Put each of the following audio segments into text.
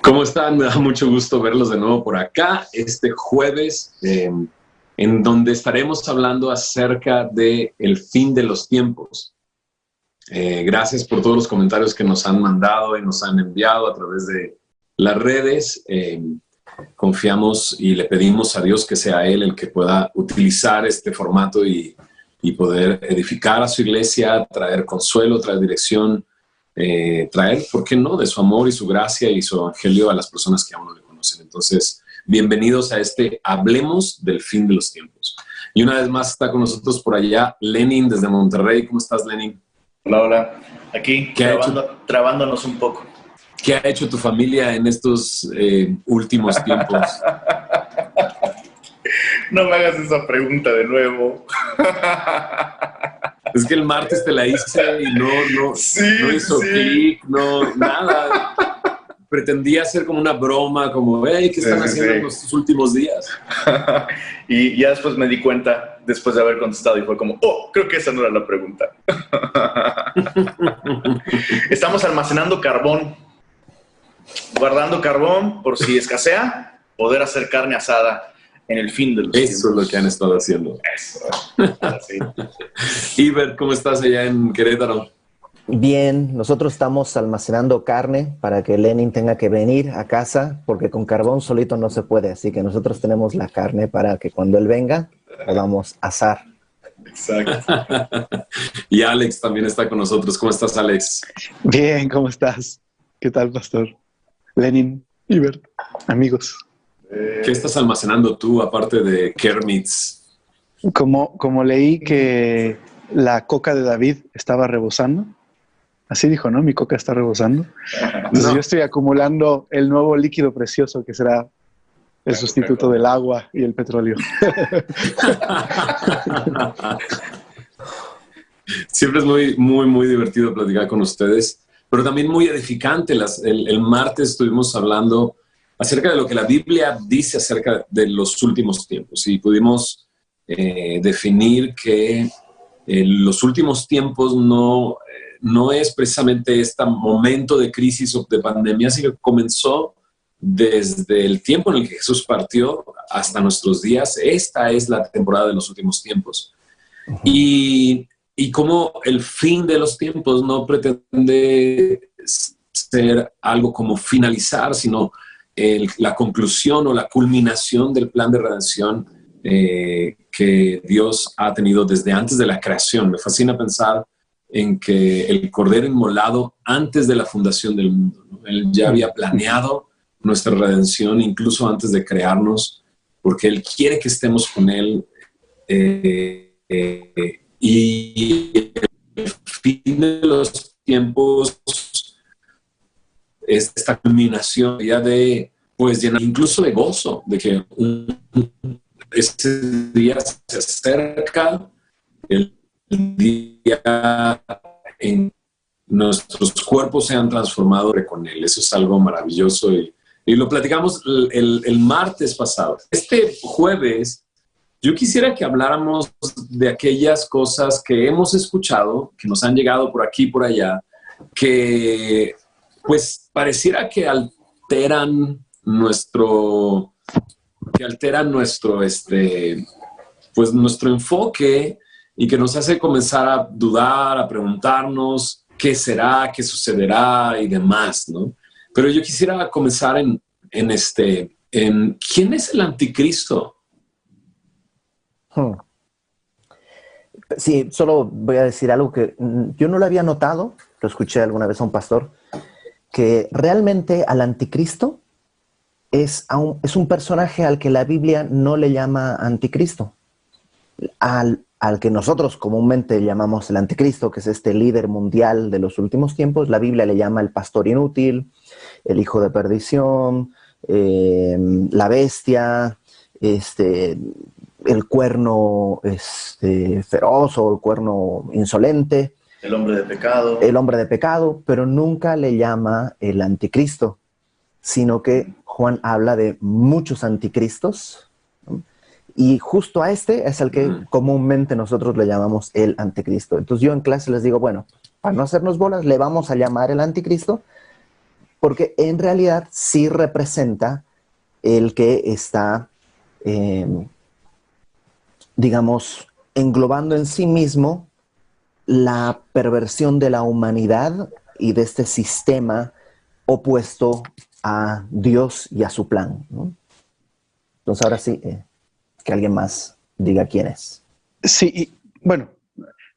¿Cómo están? Me da mucho gusto verlos de nuevo por acá este jueves, en donde estaremos hablando acerca de el fin de los tiempos. Gracias por todos los comentarios que nos han mandado y nos han enviado a través de las redes. Confiamos y le pedimos a Dios que sea Él el que pueda utilizar este formato y poder edificar a su iglesia, traer consuelo, traer dirección, traer, ¿por qué no?, de su amor y su gracia y su evangelio a las personas que aún no le conocen. Entonces, bienvenidos a este Hablemos del Fin de los Tiempos. Y una vez más está con nosotros por allá Lenin desde Monterrey. ¿Cómo estás, Lenin? Hola, hola. Aquí trabándonos un poco. ¿Qué ha hecho tu familia en estos últimos tiempos? No me hagas esa pregunta de nuevo. Es que el martes te la hice y no hizo clic, no, nada. Pretendía hacer como una broma, como, hey, ¿qué están haciendo en estos últimos días? Y ya después me di cuenta, después de haber contestado, y fue como, creo que esa no era la pregunta. Estamos almacenando carbón, guardando carbón por si escasea, poder hacer carne asada en el fin de los tiempos. Eso es lo que han estado haciendo. Eso. Sí. Iber, ¿cómo estás allá en Querétaro? Bien, nosotros estamos almacenando carne para que Lenin tenga que venir a casa, porque con carbón solito no se puede, así que nosotros tenemos la carne para que cuando él venga podamos asar. Exacto. Y Alex también está con nosotros. ¿Cómo estás, Alex? Bien, ¿cómo estás? ¿Qué tal, pastor? Lenin, Iber, amigos. ¿Qué estás almacenando tú, aparte de Kermits? Como leí que la coca de David estaba rebosando, así dijo, ¿no? Mi coca está rebosando. Entonces yo estoy acumulando el nuevo líquido precioso que será el sustituto del agua y el petróleo. Siempre es muy divertido platicar con ustedes, pero también muy edificante. El martes estuvimos hablando acerca de lo que la Biblia dice acerca de los últimos tiempos y pudimos definir que los últimos tiempos no es precisamente este momento de crisis o de pandemia, sino que comenzó desde el tiempo en el que Jesús partió hasta nuestros días. Esta es la temporada de los últimos tiempos. Uh-huh. Y como el fin de los tiempos no pretende ser algo como finalizar, sino la conclusión o la culminación del plan de redención que Dios ha tenido desde antes de la creación. Me fascina pensar en que el Cordero inmolado antes de la fundación del mundo, ¿no? Él ya había planeado nuestra redención incluso antes de crearnos, porque Él quiere que estemos con Él. Y el fin de los tiempos es esta culminación ya de, pues, llenar incluso de gozo, de que ese día se acerca, el día en nuestros cuerpos se han transformado con Él. Eso es algo maravilloso y lo platicamos el martes pasado. Este jueves yo quisiera que habláramos de aquellas cosas que hemos escuchado, que nos han llegado por aquí y por allá, que pues pareciera que alteran nuestro pues nuestro enfoque y que nos hace comenzar a dudar, a preguntarnos qué será, qué sucederá y demás, ¿no? Pero yo quisiera comenzar en ¿quién es el anticristo? Sí, solo voy a decir algo que yo no lo había notado, lo escuché alguna vez a un pastor, que realmente al anticristo es un personaje al que la Biblia no le llama anticristo. Al que nosotros comúnmente llamamos el anticristo, que es este líder mundial de los últimos tiempos, la Biblia le llama el pastor inútil, el hijo de perdición, la bestia, el cuerno feroz o el cuerno insolente. El hombre de pecado. El hombre de pecado, pero nunca le llama el anticristo, sino que Juan habla de muchos anticristos, ¿no? Y justo a este es el que comúnmente nosotros le llamamos el anticristo. Entonces yo en clase les digo, bueno, para no hacernos bolas, le vamos a llamar el anticristo, porque en realidad sí representa el que está, digamos, englobando en sí mismo la perversión de la humanidad y de este sistema opuesto a Dios y a su plan, ¿no? Entonces ahora sí, que alguien más diga quién es. Sí, y, bueno,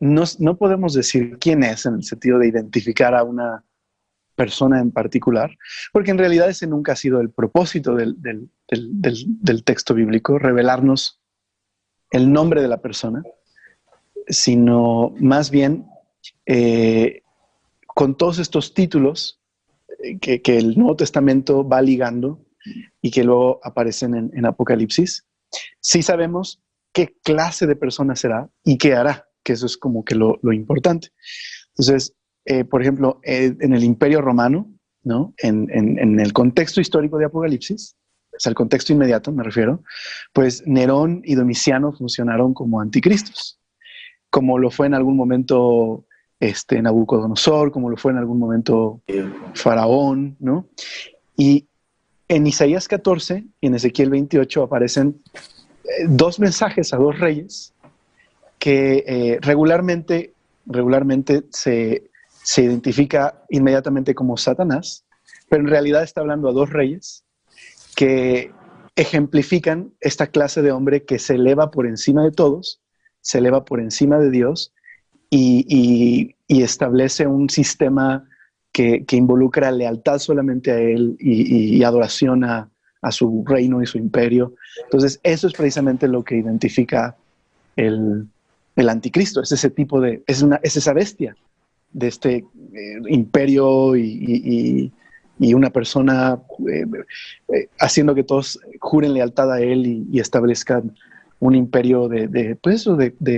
no podemos decir quién es en el sentido de identificar a una persona en particular, porque en realidad ese nunca ha sido el propósito del texto bíblico, revelarnos el nombre de la persona, sino más bien con todos estos títulos que el Nuevo Testamento va ligando y que luego aparecen en Apocalipsis, sí sabemos qué clase de persona será y qué hará, que eso es como que lo importante. Entonces, por ejemplo, en el Imperio Romano, ¿no? En el contexto histórico de Apocalipsis, o sea, el contexto inmediato me refiero, pues Nerón y Domiciano funcionaron como anticristos, como lo fue en algún momento Nabucodonosor, como lo fue en algún momento Faraón, ¿no? Y en Isaías 14 y en Ezequiel 28 aparecen dos mensajes a dos reyes que regularmente se identifica inmediatamente como Satanás, pero en realidad está hablando a dos reyes que ejemplifican esta clase de hombre que se eleva por encima de todos, se eleva por encima de Dios y establece un sistema que involucra lealtad solamente a Él y adoración a su reino y su imperio. Entonces, eso es precisamente lo que identifica el anticristo. Es ese tipo de, es esa bestia de este imperio y una persona haciendo que todos juren lealtad a Él y establezcan un imperio de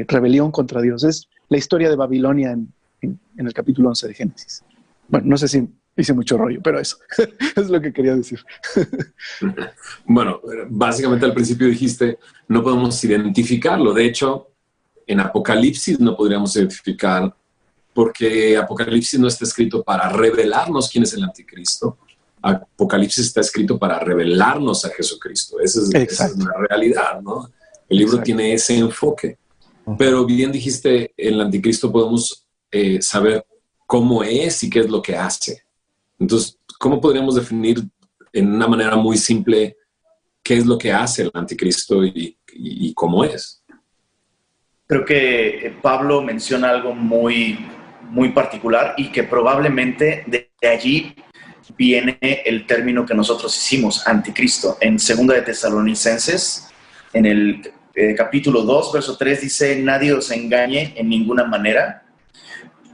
rebelión contra Dios. Es la historia de Babilonia en el capítulo 11 de Génesis. Bueno, no sé si hice mucho rollo, pero eso es lo que quería decir. Bueno, básicamente al principio dijiste, no podemos identificarlo. De hecho, en Apocalipsis no podríamos identificar, porque Apocalipsis no está escrito para revelarnos quién es el anticristo. Apocalipsis está escrito para revelarnos a Jesucristo. Esa es la realidad, ¿no? El libro tiene ese enfoque. Pero bien dijiste, el anticristo podemos saber cómo es y qué es lo que hace. Entonces, ¿cómo podríamos definir en una manera muy simple qué es lo que hace el anticristo y cómo es? Creo que Pablo menciona algo muy, muy particular y que probablemente de allí viene el término que nosotros hicimos, anticristo. En 2 de Tesalonicenses, en el capítulo 2, verso 3, dice, nadie os engañe en ninguna manera,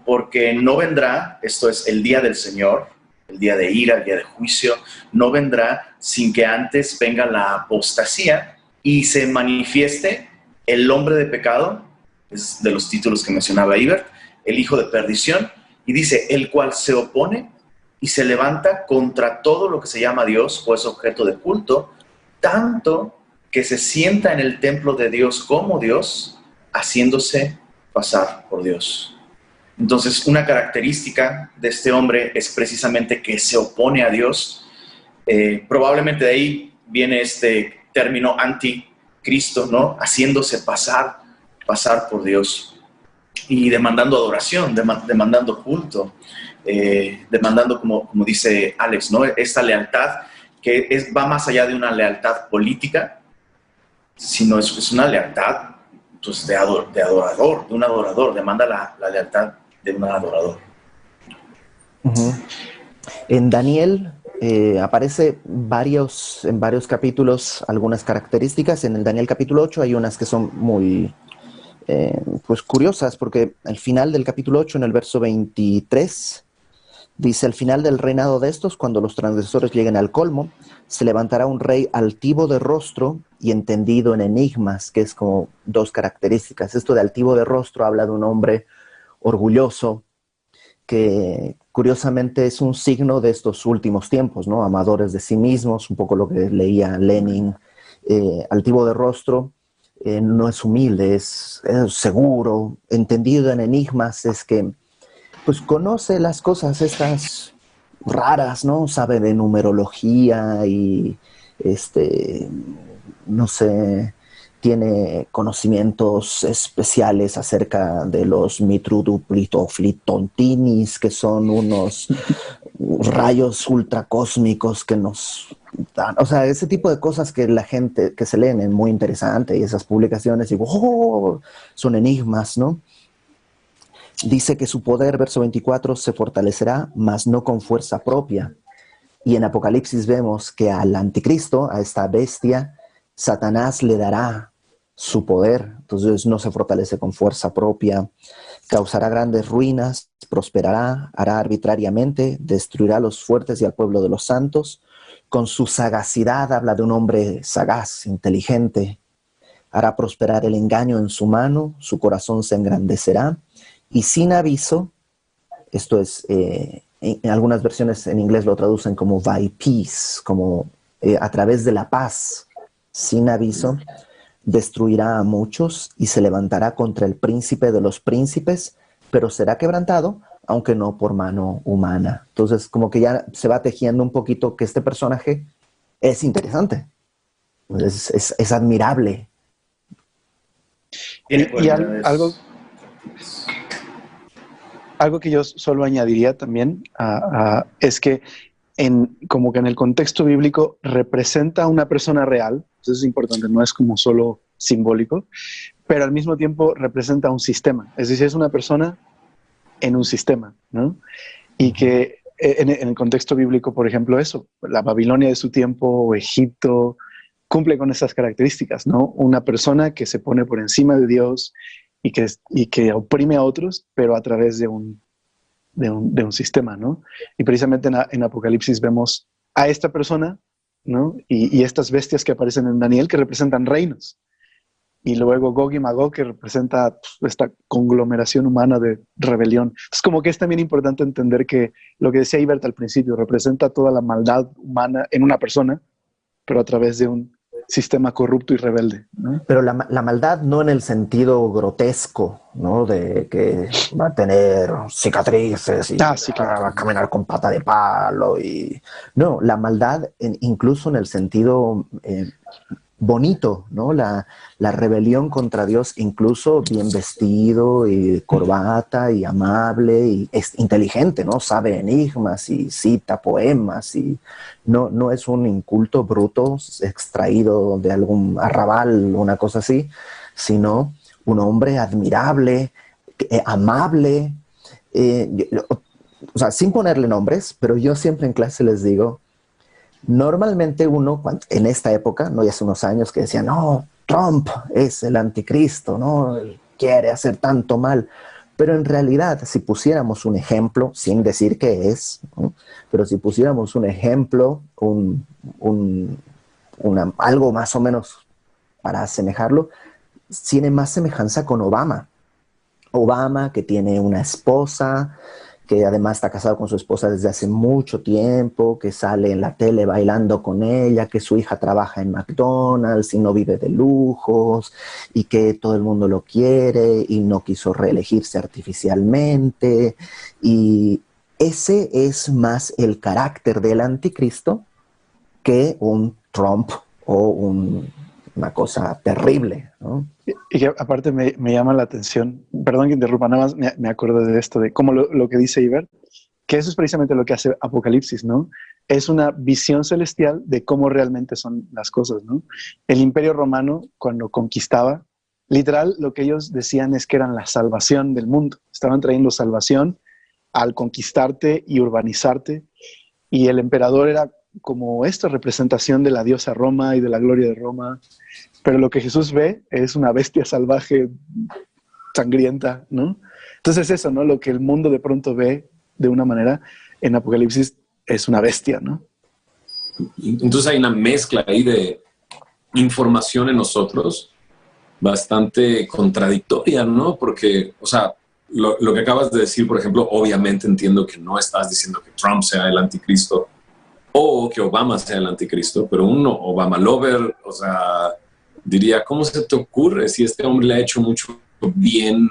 porque no vendrá, esto es el día del Señor, el día de ira, el día de juicio, no vendrá sin que antes venga la apostasía y se manifieste el hombre de pecado, es de los títulos que mencionaba Ibert, el hijo de perdición, y dice, el cual se opone y se levanta contra todo lo que se llama Dios o es objeto de culto, tanto que se sienta en el templo de Dios como Dios, haciéndose pasar por Dios. Entonces, una característica de este hombre es precisamente que se opone a Dios. Probablemente de ahí viene este término anticristo, ¿no? Haciéndose pasar por Dios y demandando adoración, demandando culto, demandando, como dice Alex, ¿no? Esta lealtad que va más allá de una lealtad política, sino es una lealtad pues, de un adorador, demanda la lealtad de un adorador. En Daniel aparece en varios capítulos algunas características. En el Daniel capítulo 8 hay unas que son muy pues curiosas, porque al final del capítulo 8, en el verso 23, dice, al final del reinado de estos, cuando los transgresores lleguen al colmo, se levantará un rey altivo de rostro y entendido en enigmas, que es como dos características. Esto de altivo de rostro habla de un hombre orgulloso, que curiosamente es un signo de estos últimos tiempos, ¿no? Amadores de sí mismos, un poco lo que leía Lenin. Altivo de rostro no es humilde, es seguro, entendido en enigmas, es que pues conoce las cosas estas raras, ¿no? Sabe de numerología y, no sé, tiene conocimientos especiales acerca de los mitruduplitoflitontinis, que son unos rayos ultracósmicos que nos dan, o sea, ese tipo de cosas que la gente, que se leen es muy interesante, y esas publicaciones, digo, oh, son enigmas, ¿no? Dice que su poder, verso 24, se fortalecerá, mas no con fuerza propia. Y en Apocalipsis vemos que al anticristo, a esta bestia, Satanás le dará su poder. Entonces no se fortalece con fuerza propia. Causará grandes ruinas, prosperará, hará arbitrariamente, destruirá a los fuertes y al pueblo de los santos. Con su sagacidad, habla de un hombre sagaz, inteligente. Hará prosperar el engaño en su mano, su corazón se engrandecerá. Y sin aviso, esto es, en algunas versiones en inglés lo traducen como by peace, como a través de la paz, sin aviso, destruirá a muchos y se levantará contra el príncipe de los príncipes, pero será quebrantado, aunque no por mano humana. Entonces, como que ya se va tejiendo un poquito que este personaje es interesante, es admirable. Y algo que yo solo añadiría también es que como que en el contexto bíblico representa a una persona real. Eso es importante, no es como solo simbólico, pero al mismo tiempo representa un sistema. Es decir, es una persona en un sistema, ¿no? Y que en el contexto bíblico, por ejemplo, eso, la Babilonia de su tiempo, Egipto, cumple con esas características, ¿no? Una persona que se pone por encima de Dios y que oprime a otros, pero a través de un sistema, ¿no? Y precisamente en Apocalipsis vemos a esta persona, ¿no? Y estas bestias que aparecen en Daniel, que representan reinos. Y luego Gog y Magog, que representa esta conglomeración humana de rebelión. Es como que es también importante entender que lo que decía Ibert al principio, representa toda la maldad humana en una persona, pero a través de un sistema corrupto y rebelde, ¿no? Pero la maldad no en el sentido grotesco, ¿no? De que va a tener cicatrices y sí, claro, va a caminar con pata de palo. No, la maldad incluso en el sentido bonito, ¿no? La rebelión contra Dios, incluso bien vestido y corbata y amable y es inteligente, ¿no? Sabe enigmas y cita poemas y no es un inculto bruto extraído de algún arrabal o una cosa así, sino un hombre admirable, amable, o sea, sin ponerle nombres, pero yo siempre en clase les digo, normalmente uno, en esta época, no, ya hace unos años, que decían, no, Trump es el anticristo, ¿no? Él quiere hacer tanto mal. Pero en realidad, si pusiéramos un ejemplo, sin decir qué es, ¿no? Pero si pusiéramos un ejemplo, algo más o menos para asemejarlo, tiene más semejanza con Obama. Obama, que tiene una esposa, que además está casado con su esposa desde hace mucho tiempo, que sale en la tele bailando con ella, que su hija trabaja en McDonald's y no vive de lujos, y que todo el mundo lo quiere y no quiso reelegirse artificialmente. Y ese es más el carácter del anticristo que un Trump o una cosa terrible, ¿no? Y que aparte me llama la atención, perdón que interrumpa, nada más me acuerdo de esto, de cómo lo que dice Iber, que eso es precisamente lo que hace Apocalipsis, ¿no? Es una visión celestial de cómo realmente son las cosas, ¿no? El Imperio Romano, cuando conquistaba, literal, lo que ellos decían es que eran la salvación del mundo. Estaban trayendo salvación al conquistarte y urbanizarte, y el emperador era como esta representación de la diosa Roma y de la gloria de Roma. Pero lo que Jesús ve es una bestia salvaje, sangrienta, ¿no? Entonces eso, ¿no? Lo que el mundo de pronto ve de una manera, en Apocalipsis es una bestia, ¿no? Entonces hay una mezcla ahí de información en nosotros bastante contradictoria, ¿no? Porque, o sea, lo que acabas de decir, por ejemplo, obviamente entiendo que no estás diciendo que Trump sea el anticristo o que Obama sea el anticristo, pero uno, Obama lover, o sea, diría, ¿cómo se te ocurre si este hombre le ha hecho mucho bien,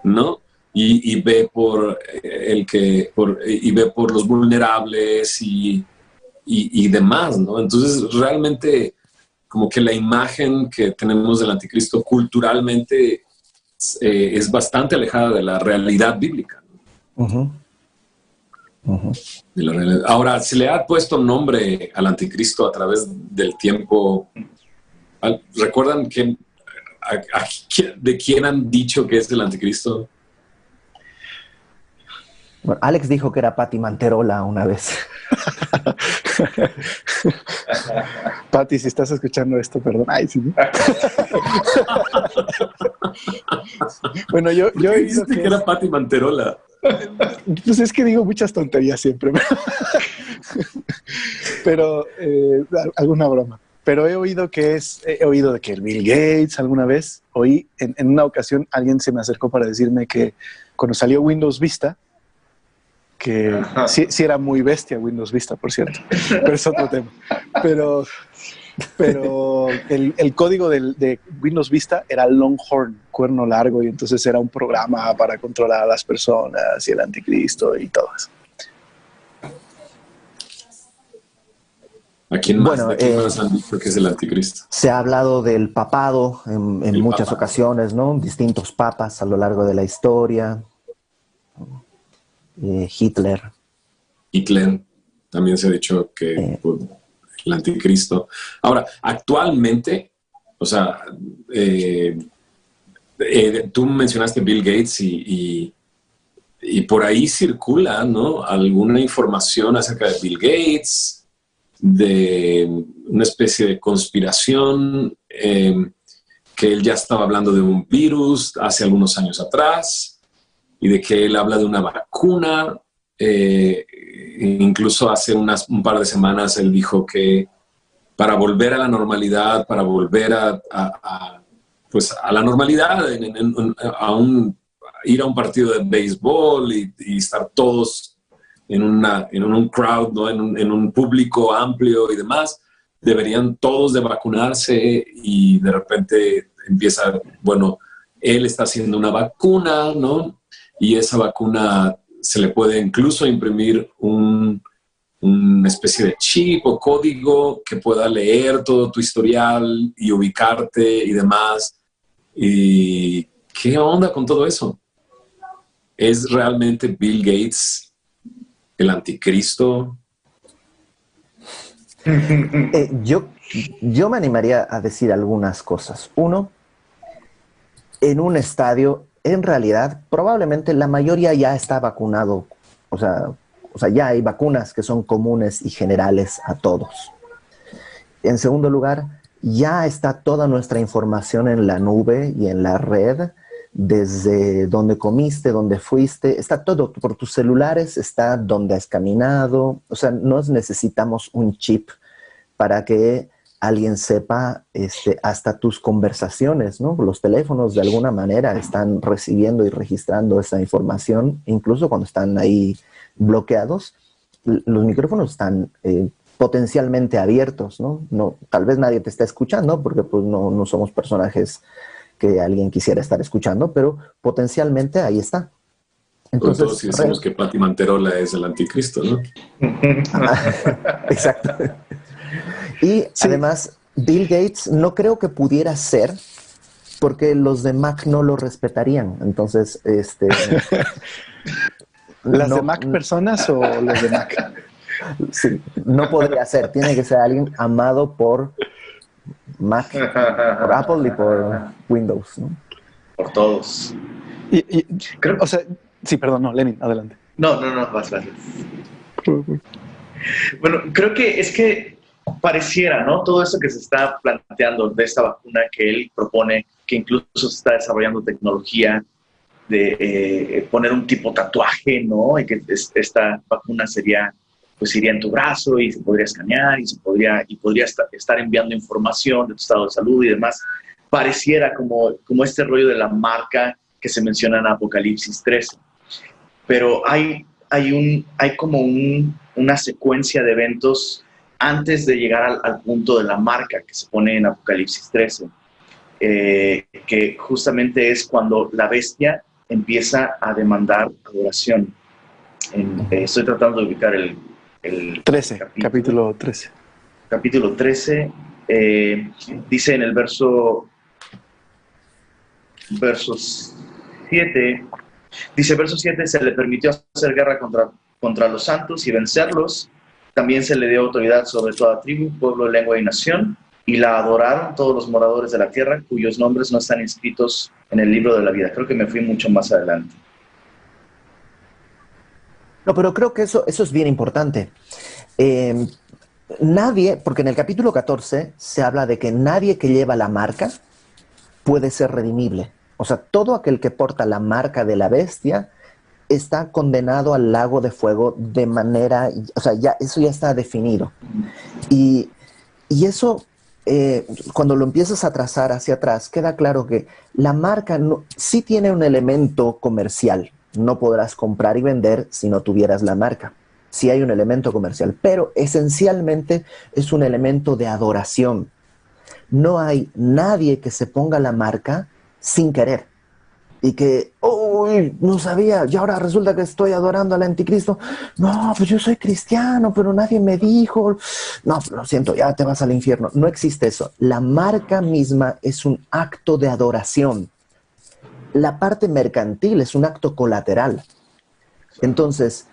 ¿no? y ve por y ve por los vulnerables y demás, ¿no? Entonces, realmente, como que la imagen que tenemos del anticristo culturalmente es bastante alejada de la realidad bíblica, ¿no? Ujú. Ujú. De la realidad. Ahora, se le ha puesto nombre al anticristo a través del tiempo. ¿Recuerdan de quién han dicho que es el anticristo? Bueno, Alex dijo que era Pati Manterola una vez. Pati, si estás escuchando esto, perdón. Ay, sí. Bueno, yo he oído Dijiste que era Pati Manterola. Pues es que digo muchas tonterías siempre. Pero alguna broma. Pero he oído de que el Bill Gates alguna vez, oí en una ocasión alguien se me acercó para decirme que cuando salió Windows Vista, que sí era muy bestia Windows Vista, por cierto, pero es otro tema. Pero el código de Windows Vista era Longhorn, cuerno largo, y entonces era un programa para controlar a las personas y el anticristo y todo eso. ¿A quién más han dicho que es el anticristo? Se ha hablado del papado en muchas ocasiones, ¿no? Distintos papas a lo largo de la historia. Hitler también se ha dicho que el anticristo. Ahora, actualmente, o sea, tú mencionaste Bill Gates y por ahí circula, ¿no?, alguna información acerca de Bill Gates, de una especie de conspiración, que él ya estaba hablando de un virus hace algunos años atrás, y de que él habla de una vacuna. Incluso hace un par de semanas él dijo que para volver a la normalidad, para volver pues a la normalidad, ir a un partido de béisbol y estar todos en un crowd, ¿no?, en un público amplio y demás, deberían todos de vacunarse, y de repente empieza, bueno, él está haciendo una vacuna, ¿no? Y esa vacuna se le puede incluso imprimir una especie de chip o código que pueda leer todo tu historial y ubicarte y demás. ¿Y qué onda con todo eso? ¿Es realmente Bill Gates el anticristo? Yo me animaría a decir algunas cosas. Uno, en un estadio, en realidad, probablemente la mayoría ya está vacunado. O sea, ya hay vacunas que son comunes y generales a todos. En segundo lugar, ya está toda nuestra información en la nube y en la red, desde dónde comiste, dónde fuiste, está todo por tus celulares, está dónde has caminado. O sea, no necesitamos un chip para que alguien sepa hasta tus conversaciones, ¿no? Los teléfonos de alguna manera están recibiendo y registrando esa información, incluso cuando están ahí bloqueados. Los micrófonos están potencialmente abiertos, ¿no? Tal vez nadie te está escuchando porque pues, no somos personajes que alguien quisiera estar escuchando, pero potencialmente ahí está. Entonces, todos si decimos que Pati Manterola es el anticristo, ¿no? Exacto. Y sí, además, Bill Gates no creo que pudiera ser, porque los de Mac no lo respetarían. Entonces, ¿las de Mac personas o los de Mac? Sí, no podría ser. Tiene que ser alguien amado por Mac, por Apple y por Windows, ¿no? Por todos. Creo, o sea, sí, perdón, no, Lenin, adelante. No, vas. Bueno, creo que es que pareciera, ¿no? Todo eso que se está planteando de esta vacuna que él propone, que incluso se está desarrollando tecnología de poner un tipo tatuaje, ¿no? Y que esta vacuna iría en tu brazo y se podría escanear y podría estar enviando información de tu estado de salud y demás. Pareciera como este rollo de la marca que se menciona en Apocalipsis 13. Pero hay como una secuencia de eventos antes de llegar al punto de la marca que se pone en Apocalipsis 13, que justamente es cuando la bestia empieza a demandar adoración. Estoy tratando de ubicar el 13, capítulo 13. Capítulo 13, dice en el verso 7, dice verso 7, se le permitió hacer guerra contra los santos y vencerlos. También se le dio autoridad sobre toda tribu, pueblo, lengua y nación, y la adoraron todos los moradores de la tierra, cuyos nombres no están inscritos en el libro de la vida. Creo que me fui mucho más adelante. No, pero creo que eso es bien importante. Nadie, porque en el capítulo 14 se habla de que nadie que lleva la marca puede ser redimible. O sea, todo aquel que porta la marca de la bestia está condenado al lago de fuego de manera, o sea, eso ya está definido. Y eso, cuando lo empiezas a trazar hacia atrás, queda claro que la marca sí tiene un elemento comercial. No podrás comprar y vender si no tuvieras la marca. Sí hay un elemento comercial, pero esencialmente es un elemento de adoración. No hay nadie que se ponga la marca sin querer. Y que, uy, no sabía, y ahora resulta que estoy adorando al anticristo. No, pues yo soy cristiano, pero nadie me dijo. No, lo siento, ya te vas al infierno. No existe eso. La marca misma es un acto de adoración. La parte mercantil es un acto colateral. Entonces,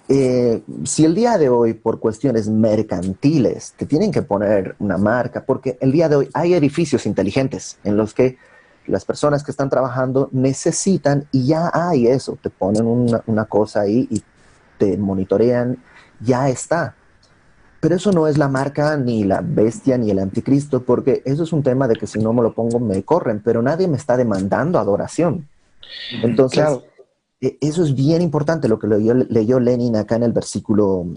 si el día de hoy, por cuestiones mercantiles, te tienen que poner una marca, porque el día de hoy hay edificios inteligentes en los que las personas que están trabajando necesitan, y ya hay eso, te ponen una cosa ahí y te monitorean, ya está. Pero eso no es la marca, ni la bestia, ni el anticristo, porque eso es un tema de que si no me lo pongo me corren, pero nadie me está demandando adoración. Entonces, claro, eso es bien importante, lo que leyó Lenin acá en el versículo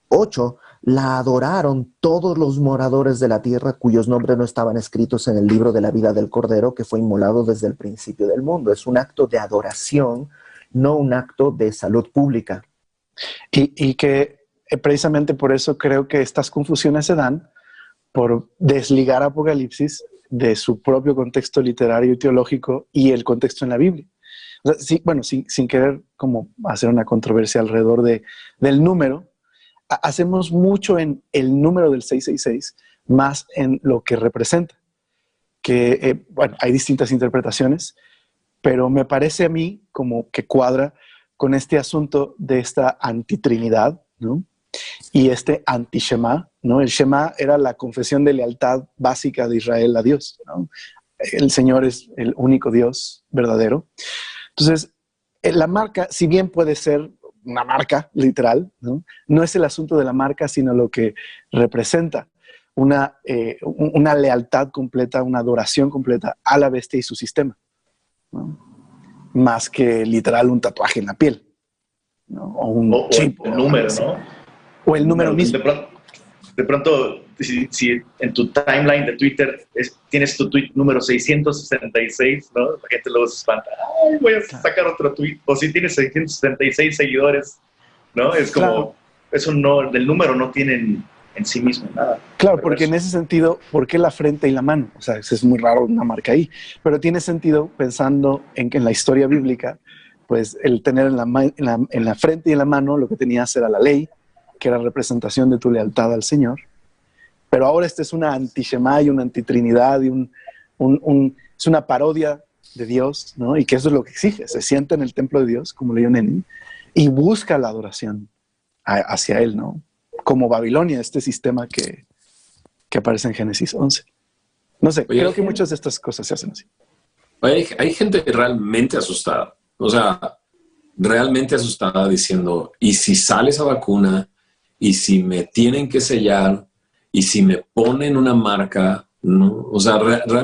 8, la adoraron todos los moradores de la tierra cuyos nombres no estaban escritos en el libro de la vida del Cordero que fue inmolado desde el principio del mundo. Es un acto de adoración, no un acto de salud pública. Y que precisamente por eso creo que estas confusiones se dan por desligar Apocalipsis de su propio contexto literario y teológico y el contexto en la Biblia. O sea, sí, bueno, sin querer como hacer una controversia alrededor del número, hacemos mucho en el número del 666 más en lo que representa. Que, bueno, hay distintas interpretaciones, pero me parece a mí como que cuadra con este asunto de esta antitrinidad, ¿no? Y este anti-Shema, ¿no? El Shema era la confesión de lealtad básica de Israel a Dios, ¿no? El Señor es el único Dios verdadero. Entonces, la marca, si bien puede ser una marca literal, ¿no? No es el asunto de la marca, sino lo que representa una lealtad completa, una adoración completa a la bestia y su sistema, ¿no? Más que literal un tatuaje en la piel, ¿no? O un chip. O el número, ¿no? O el número mismo. De pronto si en tu timeline de Twitter tienes tu tweet número 666, ¿no? La gente luego se espanta. Ay, voy a sacar otro tweet. O si tienes 666 seguidores, ¿no? Es como, claro, eso no, el número no tienen en sí mismo nada. Claro, porque en ese sentido, ¿por qué la frente y la mano? O sea, es muy raro una marca ahí. Pero tiene sentido pensando en que en la historia bíblica, pues el tener en la frente y en la mano lo que tenías era la ley, que era representación de tu lealtad al Señor. Pero ahora esta es una anti-Shema y una antitrinidad y es una parodia de Dios, ¿no? Y que eso es lo que exige. Se sienta en el templo de Dios, como leyó Lenin, y busca la adoración hacia Él, ¿no? Como Babilonia, este sistema que aparece en Génesis 11. No sé, creo que muchas de estas cosas se hacen así. Hay gente realmente asustada. O sea, realmente asustada diciendo, ¿y si sale esa vacuna? ¿Y si me tienen que sellar? ¿Y si me ponen una marca? ¿No? O sea,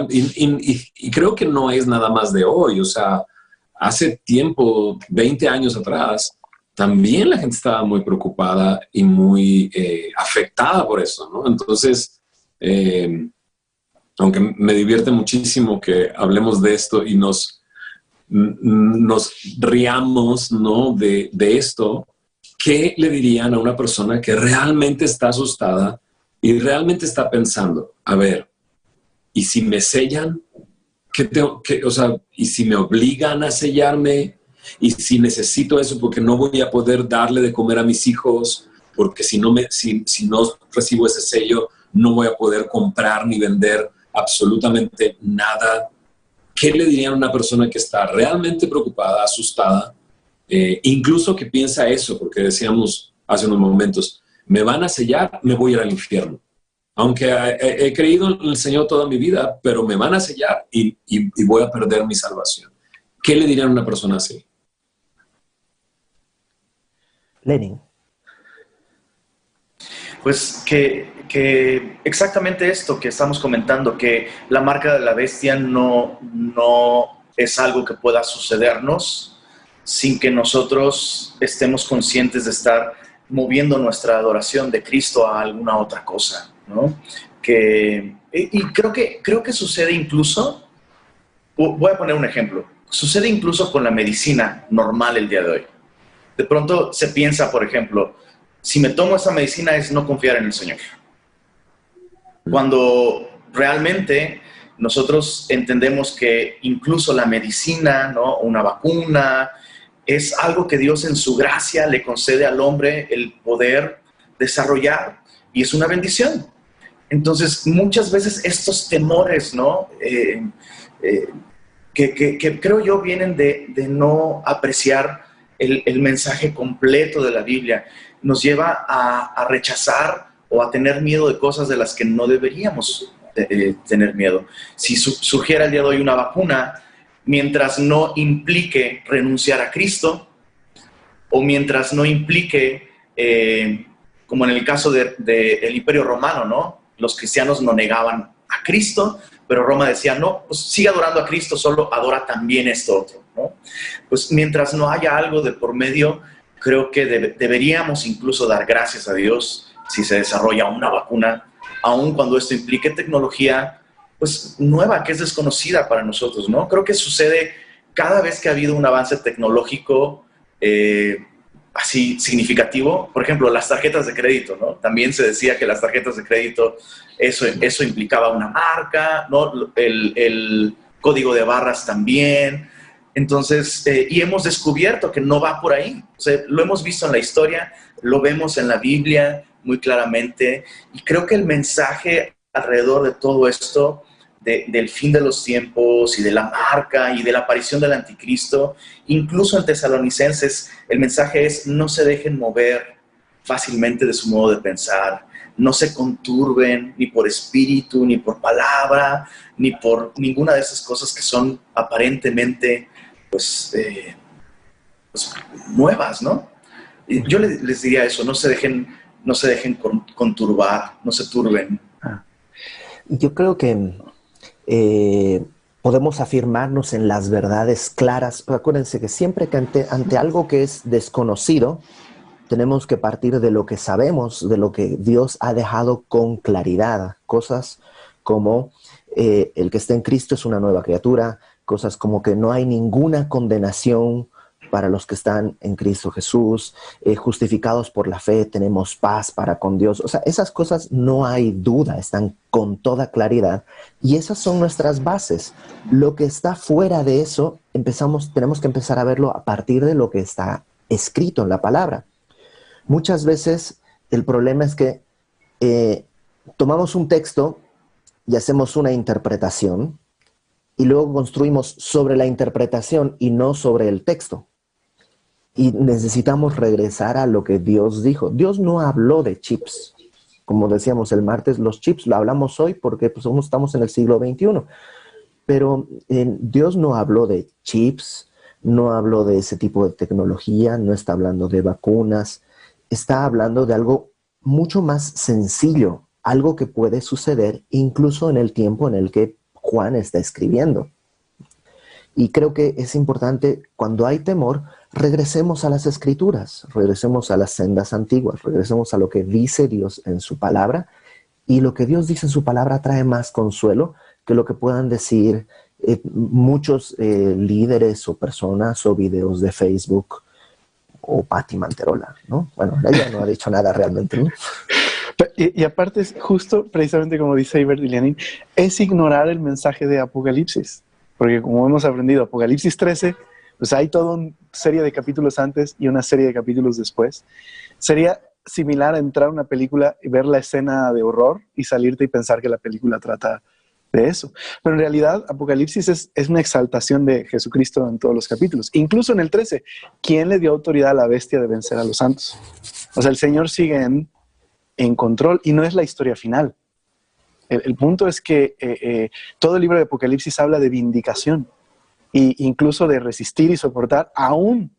y creo que no es nada más de hoy. O sea, hace tiempo, 20 años atrás, también la gente estaba muy preocupada y muy afectada por eso, ¿no? Entonces, aunque me divierte muchísimo que hablemos de esto y nos riamos, ¿no? de esto, ¿qué le dirían a una persona que realmente está asustada y realmente está pensando, a ver, ¿y si me sellan? o sea, y si me obligan a sellarme, y si necesito eso porque no voy a poder darle de comer a mis hijos, porque si no recibo ese sello, no voy a poder comprar ni vender absolutamente nada. ¿Qué le dirían a una persona que está realmente preocupada, asustada, incluso que piensa eso? Porque decíamos hace unos momentos, me van a sellar, me voy a ir al infierno. Aunque he creído en el Señor toda mi vida, pero me van a sellar y voy a perder mi salvación. ¿Qué le dirían a una persona así? Lenin. Pues que exactamente esto que estamos comentando, que la marca de la bestia no es algo que pueda sucedernos sin que nosotros estemos conscientes de estar moviendo nuestra adoración de Cristo a alguna otra cosa, ¿no? Y creo que sucede incluso, voy a poner un ejemplo, sucede incluso con la medicina normal el día de hoy. De pronto se piensa, por ejemplo, si me tomo esa medicina es no confiar en el Señor. Cuando realmente nosotros entendemos que incluso la medicina, ¿no? Una vacuna, es algo que Dios en su gracia le concede al hombre el poder desarrollar y es una bendición. Entonces, muchas veces estos temores, ¿no? Que creo yo vienen de no apreciar el mensaje completo de la Biblia, nos lleva a rechazar o a tener miedo de cosas de las que no deberíamos tener miedo. Si surgiera el día de hoy una vacuna, mientras no implique renunciar a Cristo, o mientras no implique, como en el caso del Imperio Romano, ¿no? Los cristianos no negaban a Cristo, pero Roma decía, no, pues sigue adorando a Cristo, solo adora también esto otro, ¿no? Pues mientras no haya algo de por medio, creo que deberíamos incluso dar gracias a Dios si se desarrolla una vacuna, aun cuando esto implique tecnología pues nueva, que es desconocida para nosotros, ¿no? Creo que sucede cada vez que ha habido un avance tecnológico así significativo. Por ejemplo, las tarjetas de crédito, ¿no? También se decía que las tarjetas de crédito, eso implicaba una marca, ¿no? El código de barras también. Entonces, y hemos descubierto que no va por ahí. O sea, lo hemos visto en la historia, lo vemos en la Biblia muy claramente, y creo que el mensaje alrededor de todo esto, del fin de los tiempos y de la marca y de la aparición del anticristo, incluso en Tesalonicenses, el mensaje es: no se dejen mover fácilmente de su modo de pensar, no se conturben ni por espíritu, ni por palabra, ni por ninguna de esas cosas que son aparentemente pues nuevas, ¿no? Yo les diría eso: no se dejen conturbar, no se turben. Yo creo que podemos afirmarnos en las verdades claras. Acuérdense que siempre que ante algo que es desconocido, tenemos que partir de lo que sabemos, de lo que Dios ha dejado con claridad. Cosas como el que está en Cristo es una nueva criatura, cosas como que no hay ninguna condenación para los que están en Cristo Jesús, justificados por la fe, tenemos paz para con Dios. O sea, esas cosas no hay duda, están con toda claridad y esas son nuestras bases. Lo que está fuera de eso, tenemos que empezar a verlo a partir de lo que está escrito en la palabra. Muchas veces el problema es que tomamos un texto y hacemos una interpretación y luego construimos sobre la interpretación y no sobre el texto. Y necesitamos regresar a lo que Dios dijo. Dios no habló de chips. Como decíamos el martes, los chips lo hablamos hoy porque pues, estamos en el siglo XXI. Pero Dios no habló de chips, no habló de ese tipo de tecnología, no está hablando de vacunas. Está hablando de algo mucho más sencillo, algo que puede suceder incluso en el tiempo en el que Juan está escribiendo. Y creo que es importante, cuando hay temor, regresemos a las Escrituras, regresemos a las sendas antiguas, regresemos a lo que dice Dios en su palabra, y lo que Dios dice en su palabra trae más consuelo que lo que puedan decir muchos líderes o personas o videos de Facebook o Pati Manterola, ¿no? Bueno, ella no ha dicho nada realmente, ¿no? Y aparte es justo, precisamente como dice Ibert y Lenin, es ignorar el mensaje de Apocalipsis. Porque como hemos aprendido, Apocalipsis 13, pues hay toda una serie de capítulos antes y una serie de capítulos después. Sería similar a entrar a una película y ver la escena de horror y salirte y pensar que la película trata de eso. Pero en realidad Apocalipsis es una exaltación de Jesucristo en todos los capítulos. Incluso en el 13, ¿quién le dio autoridad a la bestia de vencer a los santos? O sea, el Señor sigue en control y no es la historia final. El punto es que todo el libro de Apocalipsis habla de vindicación e incluso de resistir y soportar aún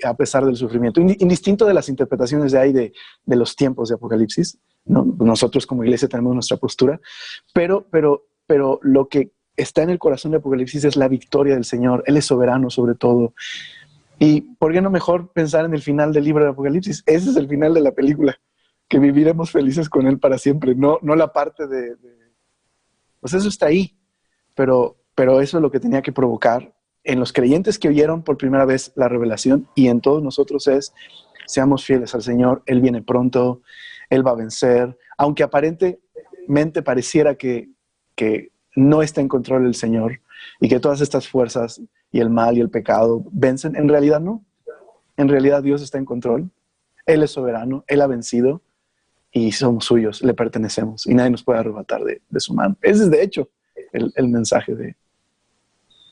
a pesar del sufrimiento. Indistinto de las interpretaciones de ahí de los tiempos de Apocalipsis, ¿no? Nosotros como iglesia tenemos nuestra postura, pero lo que está en el corazón de Apocalipsis es la victoria del Señor. Él es soberano sobre todo. ¿Y por qué no mejor pensar en el final del libro de Apocalipsis? Ese es el final de la película, que viviremos felices con Él para siempre, no la parte pues eso está ahí, pero eso es lo que tenía que provocar en los creyentes que oyeron por primera vez la revelación y en todos nosotros es, seamos fieles al Señor, Él viene pronto, Él va a vencer, aunque aparentemente pareciera que no está en control el Señor y que todas estas fuerzas y el mal y el pecado vencen, en realidad no. En realidad Dios está en control, Él es soberano, Él ha vencido y somos suyos, le pertenecemos y nadie nos puede arrebatar de su mano. Ese es de hecho el mensaje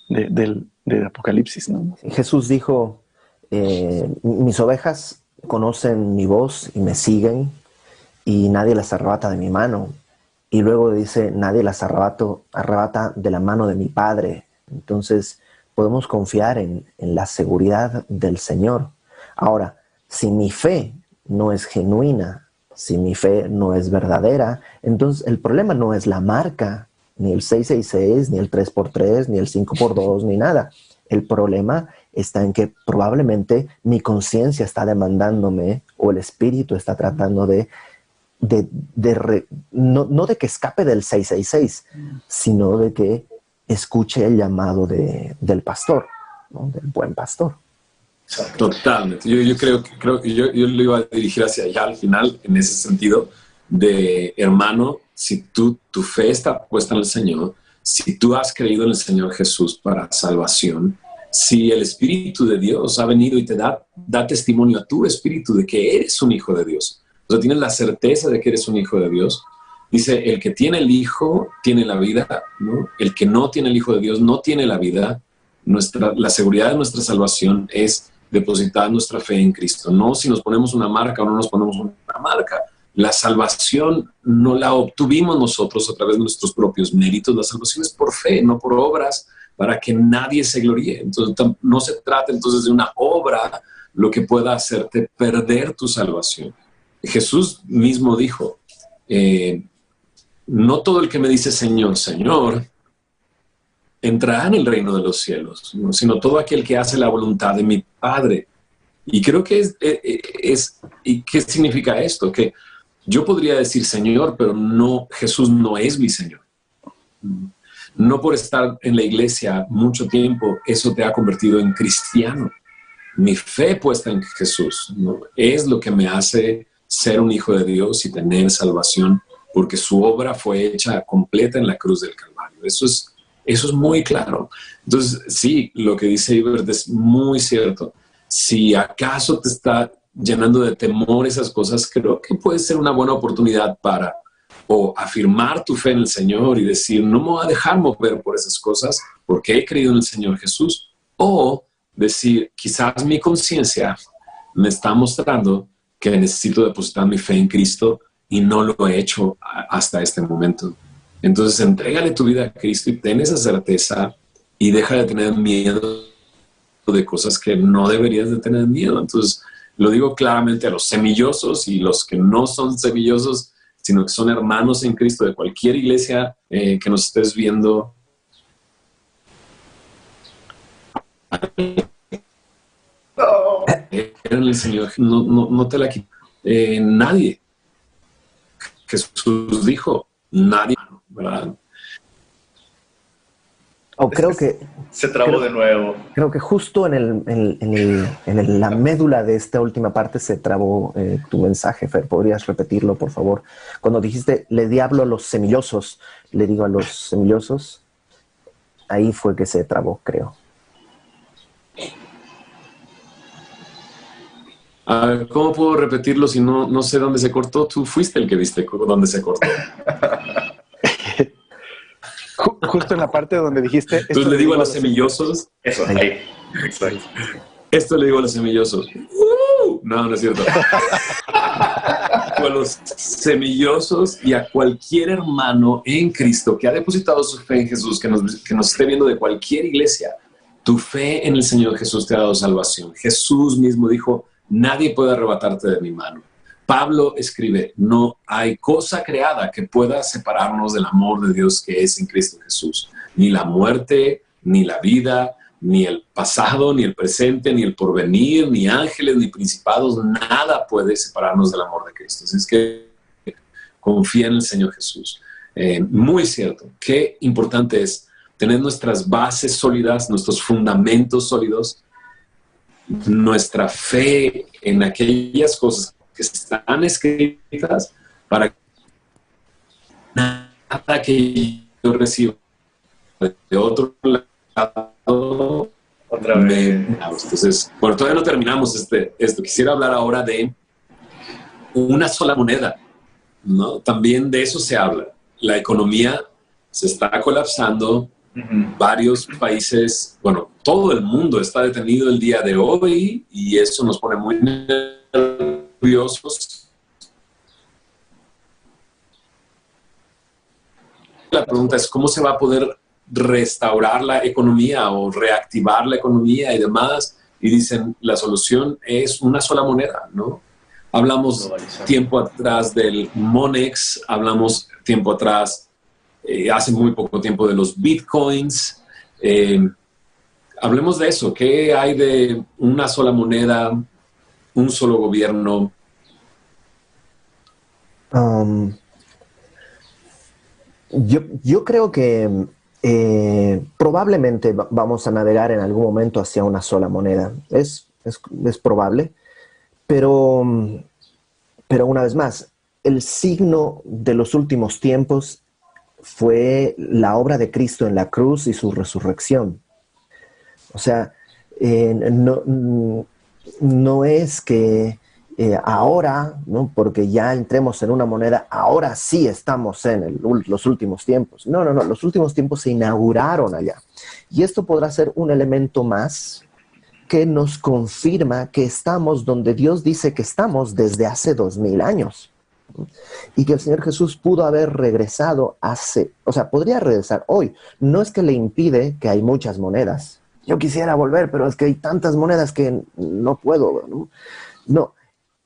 del Apocalipsis, ¿no? Jesús dijo, mis ovejas conocen mi voz y me siguen y nadie las arrebata de mi mano. Y luego dice, nadie las arrebata de la mano de mi Padre. Entonces podemos confiar en la seguridad del Señor. Ahora, si mi fe no es genuina, si mi fe no es verdadera, entonces el problema no es la marca, ni el 666, ni el 3x3, ni el 5x2, ni nada. El problema está en que probablemente mi conciencia está demandándome o el espíritu está tratando no de que escape del 666, sino de que escuche el llamado del pastor, ¿no? Del buen pastor. Totalmente. Yo creo que yo lo iba a dirigir hacia allá al final, en ese sentido de, hermano, si tu fe está puesta en el Señor, si tú has creído en el Señor Jesús para salvación, si el Espíritu de Dios ha venido y te da testimonio a tu espíritu de que eres un hijo de Dios, o sea, tienes la certeza de que eres un hijo de Dios. Dice, el que tiene el Hijo tiene la vida, ¿no? El que no tiene el Hijo de Dios no tiene la vida. La seguridad de nuestra salvación es depositar nuestra fe en Cristo, no si nos ponemos una marca o no nos ponemos una marca. La salvación no la obtuvimos nosotros a través de nuestros propios méritos. La salvación es por fe, no por obras, para que nadie se gloríe. Entonces, no se trata entonces de una obra lo que pueda hacerte perder tu salvación. Jesús mismo dijo, no todo el que me dice Señor, Señor, entrará en el reino de los cielos, ¿no? Sino todo aquel que hace la voluntad de mi Padre. Y creo que ¿y qué significa esto? Que yo podría decir Señor, pero no, Jesús no es mi Señor. No por estar en la iglesia mucho tiempo, eso te ha convertido en cristiano. Mi fe puesta en Jesús, ¿no? Es lo que me hace ser un hijo de Dios y tener salvación, porque su obra fue hecha completa en la cruz del Calvario. Eso es muy claro. Entonces, sí, lo que dice Ibert es muy cierto. Si acaso te está llenando de temor esas cosas, creo que puede ser una buena oportunidad para o afirmar tu fe en el Señor y decir, no me voy a dejar mover por esas cosas porque he creído en el Señor Jesús. O decir, quizás mi conciencia me está mostrando que necesito depositar mi fe en Cristo y no lo he hecho hasta este momento. Entonces, entrégale tu vida a Cristo y ten esa certeza y deja de tener miedo de cosas que no deberías de tener miedo. Entonces, lo digo claramente a los semillosos y los que no son semillosos, sino que son hermanos en Cristo de cualquier iglesia que nos estés viendo. En el Señor, no te la quita nadie. Jesús dijo, nadie, ¿verdad? Creo que se trabó de nuevo. Creo que justo en la médula de esta última parte se trabó tu mensaje, Fer. ¿Podrías repetirlo, por favor? Cuando dijiste, le hablo a los semillosos, le digo a los semillosos. ahí fue que se trabó, creo. A ver, ¿cómo puedo repetirlo si no sé dónde se cortó? Tú fuiste el que viste dónde se cortó. Justo en la parte donde dijiste... Entonces le digo a los semillosos. Eso, ahí. Exacto. Esto le digo a los semillosos. No es cierto. A los semillosos y a cualquier hermano en Cristo que ha depositado su fe en Jesús, que nos esté viendo de cualquier iglesia, tu fe en el Señor Jesús te ha dado salvación. Jesús mismo dijo, nadie puede arrebatarte de mi mano. Pablo escribe, no hay cosa creada que pueda separarnos del amor de Dios que es en Cristo Jesús. Ni la muerte, ni la vida, ni el pasado, ni el presente, ni el porvenir, ni ángeles, ni principados, nada puede separarnos del amor de Cristo. Así es que confía en el Señor Jesús. Muy cierto. Qué importante es tener nuestras bases sólidas, nuestros fundamentos sólidos, nuestra fe en aquellas cosas que están escritas para que nada que yo reciba de otro lado Otra vez. Entonces, bueno, todavía no terminamos esto. Quisiera hablar ahora de una sola moneda, ¿no? También de eso se habla. La economía se está colapsando. Varios países, bueno, todo el mundo está detenido el día de hoy y eso nos pone muy nerviosos. La pregunta es, ¿cómo se va a poder restaurar la economía o reactivar la economía y demás? Y dicen, la solución es una sola moneda, ¿no? Hablamos tiempo atrás del Monex, hablamos tiempo atrás, hace muy poco tiempo, de los bitcoins. Hablemos de eso. ¿Qué hay de una sola moneda, un solo gobierno? Yo creo que probablemente vamos a navegar en algún momento hacia una sola moneda. Es probable, pero una vez más, el signo de los últimos tiempos fue la obra de Cristo en la cruz y su resurrección. O sea, no es que ahora, ¿no? Porque ya entremos en una moneda, ahora sí estamos en los últimos tiempos. No, los últimos tiempos se inauguraron allá. Y esto podrá ser un elemento más que nos confirma que estamos donde Dios dice que estamos desde hace 2000 años. Y que el Señor Jesús pudo haber regresado podría regresar hoy. No es que le impide que hay muchas monedas. Yo quisiera volver, pero es que hay tantas monedas que no puedo, ¿no? No,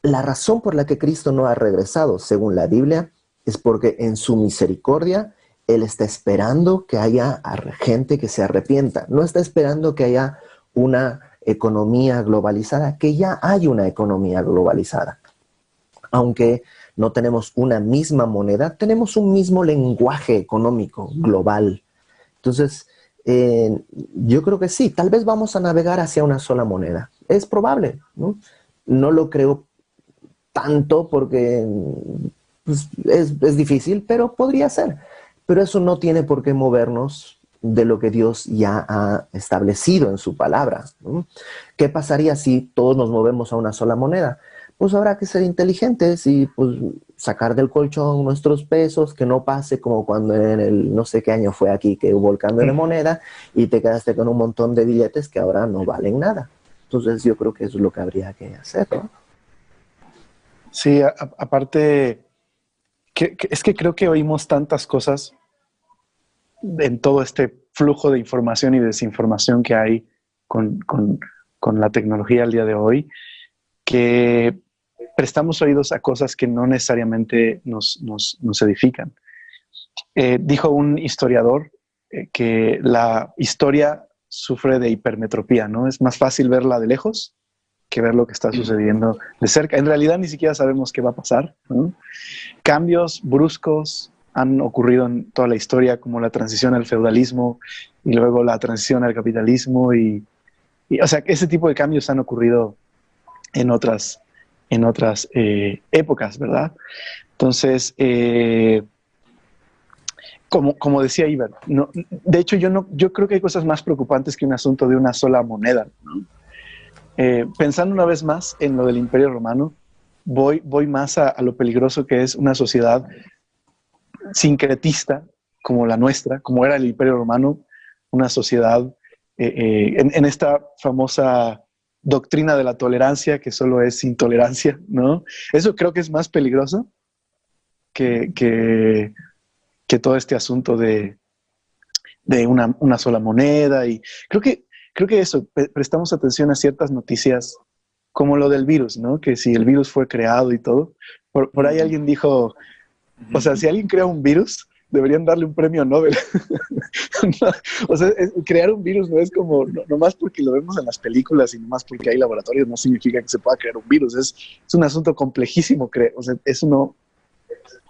la razón por la que Cristo no ha regresado, según la Biblia, es porque en su misericordia Él está esperando que haya gente que se arrepienta. No está esperando que haya una economía globalizada, que ya hay una economía globalizada. Aunque no tenemos una misma moneda, tenemos un mismo lenguaje económico global. Entonces, yo creo que sí, tal vez vamos a navegar hacia una sola moneda. Es probable, ¿no? No lo creo tanto porque pues, es difícil, pero podría ser. Pero eso no tiene por qué movernos de lo que Dios ya ha establecido en su palabra, ¿no? ¿Qué pasaría si todos nos movemos a una sola moneda? Pues habrá que ser inteligentes y pues sacar del colchón nuestros pesos, que no pase como cuando en el no sé qué año fue aquí que hubo el cambio de moneda y te quedaste con un montón de billetes que ahora no valen nada. Entonces yo creo que eso es lo que habría que hacer, ¿no? Sí, aparte, es que creo que oímos tantas cosas en todo este flujo de información y desinformación que hay con la tecnología al día de hoy, que prestamos oídos a cosas que no necesariamente nos edifican. Dijo un historiador que la historia sufre de hipermetropía, ¿no? Es más fácil verla de lejos que ver lo que está sucediendo de cerca. En realidad ni siquiera sabemos qué va a pasar, ¿no? Cambios bruscos han ocurrido en toda la historia, como la transición al feudalismo y luego la transición al capitalismo y o sea, ese tipo de cambios han ocurrido en otras épocas, ¿verdad? Entonces, como decía Iber, no, de hecho yo creo que hay cosas más preocupantes que un asunto de una sola moneda, ¿no? Pensando una vez más en lo del Imperio Romano, voy más a lo peligroso que es una sociedad sincretista como la nuestra, como era el Imperio Romano, una sociedad en esta famosa doctrina de la tolerancia, que solo es intolerancia, ¿no? Eso creo que es más peligroso que todo este asunto de una sola moneda. Y creo que eso, prestamos atención a ciertas noticias como lo del virus, ¿no? Que si el virus fue creado y todo. Por ahí alguien dijo, o sea, si alguien crea un virus, deberían darle un premio Nobel. No, o sea, crear un virus no es como, no más porque lo vemos en las películas y no más porque hay laboratorios, no significa que se pueda crear un virus. Es un asunto complejísimo, o sea, eso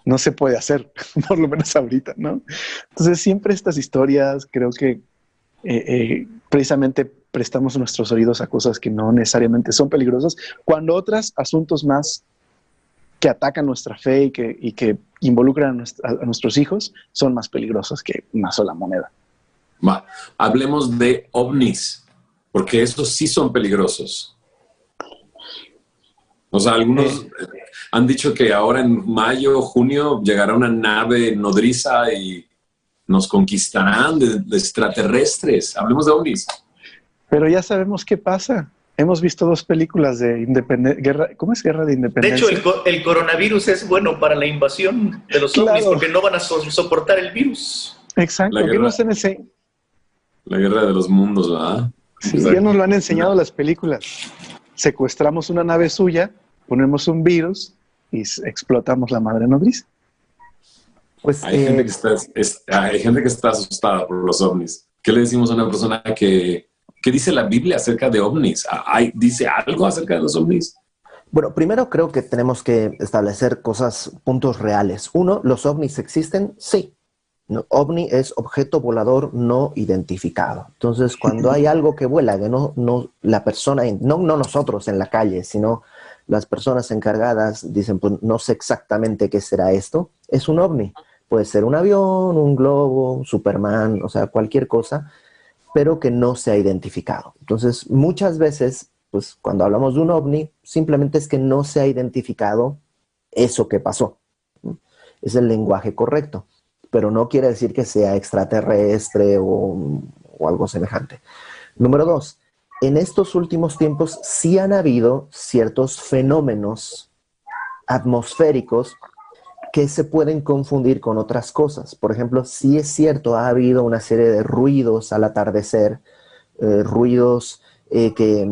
no se puede hacer, por lo menos ahorita, ¿no? Entonces, siempre estas historias, creo que precisamente prestamos nuestros oídos a cosas que no necesariamente son peligrosas, cuando otros asuntos más que atacan nuestra fe y que involucran a nuestros hijos son más peligrosos que una sola moneda. Va, hablemos de ovnis, porque esos sí son peligrosos. O sea, algunos han dicho que ahora en mayo o junio llegará una nave nodriza y nos conquistarán de extraterrestres. Hablemos de ovnis. Pero ya sabemos qué pasa. Hemos visto 2 películas de guerra. ¿Cómo es Guerra de Independencia? De hecho, el coronavirus es bueno para la invasión de los ovnis porque no van a soportar el virus. Exacto. La guerra de los mundos, ¿verdad? Sí, ya nos lo han enseñado las películas. Secuestramos una nave suya, ponemos un virus y explotamos la madre nodriza. Pues, hay gente que está asustada por los ovnis. ¿Qué le decimos a una persona que dice la Biblia acerca de ovnis? ¿Dice algo acerca de los ovnis? Bueno, primero creo que tenemos que establecer puntos reales. Uno, ¿los ovnis existen? Sí. No, ovni es objeto volador no identificado. Entonces, cuando hay algo que vuela, que no la persona, no nosotros en la calle, sino las personas encargadas dicen, pues no sé exactamente qué será esto, es un ovni. Puede ser un avión, un globo, un Superman, o sea, cualquier cosa, pero que no se ha identificado. Entonces, muchas veces, pues cuando hablamos de un ovni, simplemente es que no se ha identificado eso que pasó. Es el lenguaje correcto, pero no quiere decir que sea extraterrestre o algo semejante. Número 2, en estos últimos tiempos sí han habido ciertos fenómenos atmosféricos que se pueden confundir con otras cosas. Por ejemplo, sí es cierto, ha habido una serie de ruidos al atardecer, ruidos que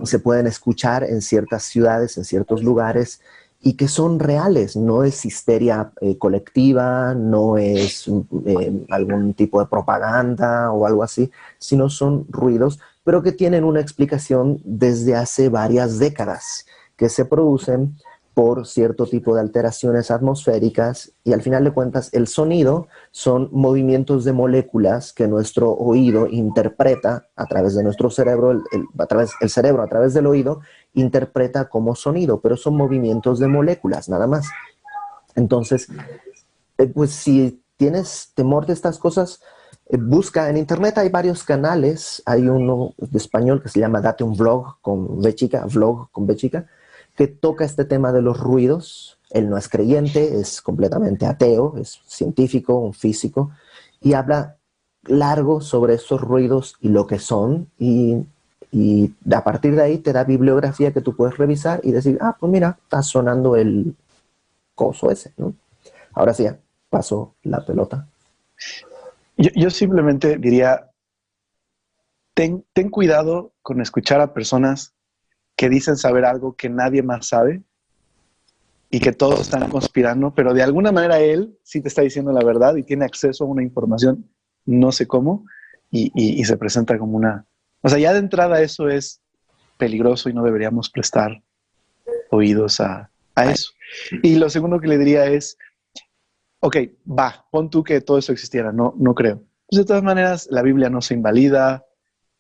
se pueden escuchar en ciertas ciudades, en ciertos lugares, y que son reales. No es histeria colectiva, no es algún tipo de propaganda o algo así, sino son ruidos, pero que tienen una explicación desde hace varias décadas, que se producen por cierto tipo de alteraciones atmosféricas, y al final de cuentas el sonido son movimientos de moléculas que nuestro oído interpreta a través de nuestro cerebro, el cerebro a través del oído interpreta como sonido, pero son movimientos de moléculas nada más. Entonces, pues si tienes temor de estas cosas, busca en internet, hay varios canales, hay uno de español que se llama Date un Vlog con B chica, que toca este tema de los ruidos. Él no es creyente, es completamente ateo, es científico, un físico, y habla largo sobre esos ruidos y lo que son, y a partir de ahí te da bibliografía que tú puedes revisar y decir, pues mira, está sonando el coso ese, ¿no? Ahora sí, paso la pelota. Yo simplemente diría, ten cuidado con escuchar a personas que dicen saber algo que nadie más sabe y que todos están conspirando, pero de alguna manera él sí te está diciendo la verdad y tiene acceso a una información, no sé cómo, y se presenta como una... O sea, ya de entrada eso es peligroso y no deberíamos prestar oídos a eso. Y lo segundo que le diría es, ok, pon tú que todo eso existiera, no creo. Pues de todas maneras, la Biblia no se invalida,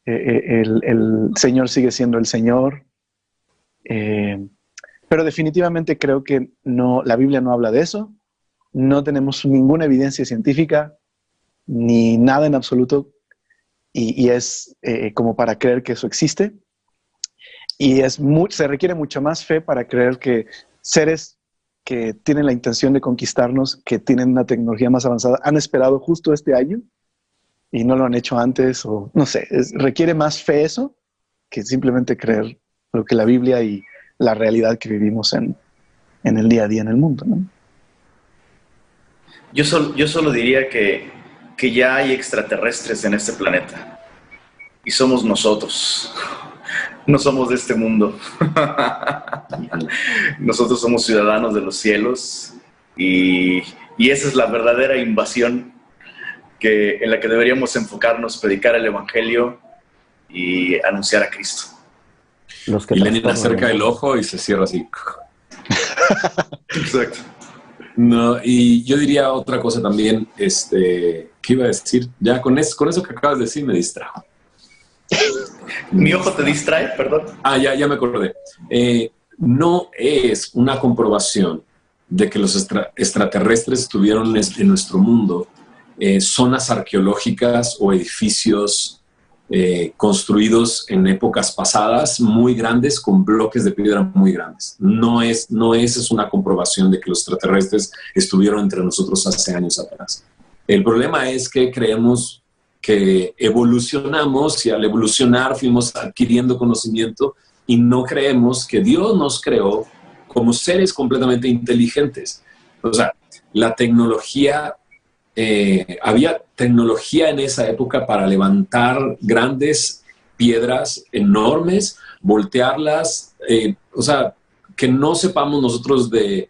el Señor sigue siendo el Señor, pero definitivamente creo que la Biblia no habla de eso, no tenemos ninguna evidencia científica ni nada en absoluto, y es como para creer que eso existe. Y se requiere mucha más fe para creer que seres que tienen la intención de conquistarnos, que tienen una tecnología más avanzada, han esperado justo este año y no lo han hecho antes, o no sé, requiere más fe eso que simplemente creer lo que la Biblia y la realidad que vivimos en el día a día en el mundo, ¿no? Yo solo diría que ya hay extraterrestres en este planeta y somos nosotros. No somos de este mundo. Nosotros somos ciudadanos de los cielos y esa es la verdadera invasión en la que deberíamos enfocarnos, predicar el Evangelio y anunciar a Cristo. Y Lenin acerca el ojo y se cierra así. Exacto. No, y yo diría otra cosa también, ¿qué iba a decir? Ya con eso que acabas de decir me distrajo. ¿Mi ojo te distrae? Perdón. Ya me acordé. No es una comprobación de que los extraterrestres estuvieron en nuestro mundo, zonas arqueológicas o edificios construidos en épocas pasadas muy grandes con bloques de piedra muy grandes. No es una comprobación de que los extraterrestres estuvieron entre nosotros hace años atrás. El problema es que creemos que evolucionamos y al evolucionar fuimos adquiriendo conocimiento y no creemos que Dios nos creó como seres completamente inteligentes. O sea, la tecnología, había tecnología en esa época para levantar grandes piedras enormes, voltearlas, o sea, que no sepamos nosotros de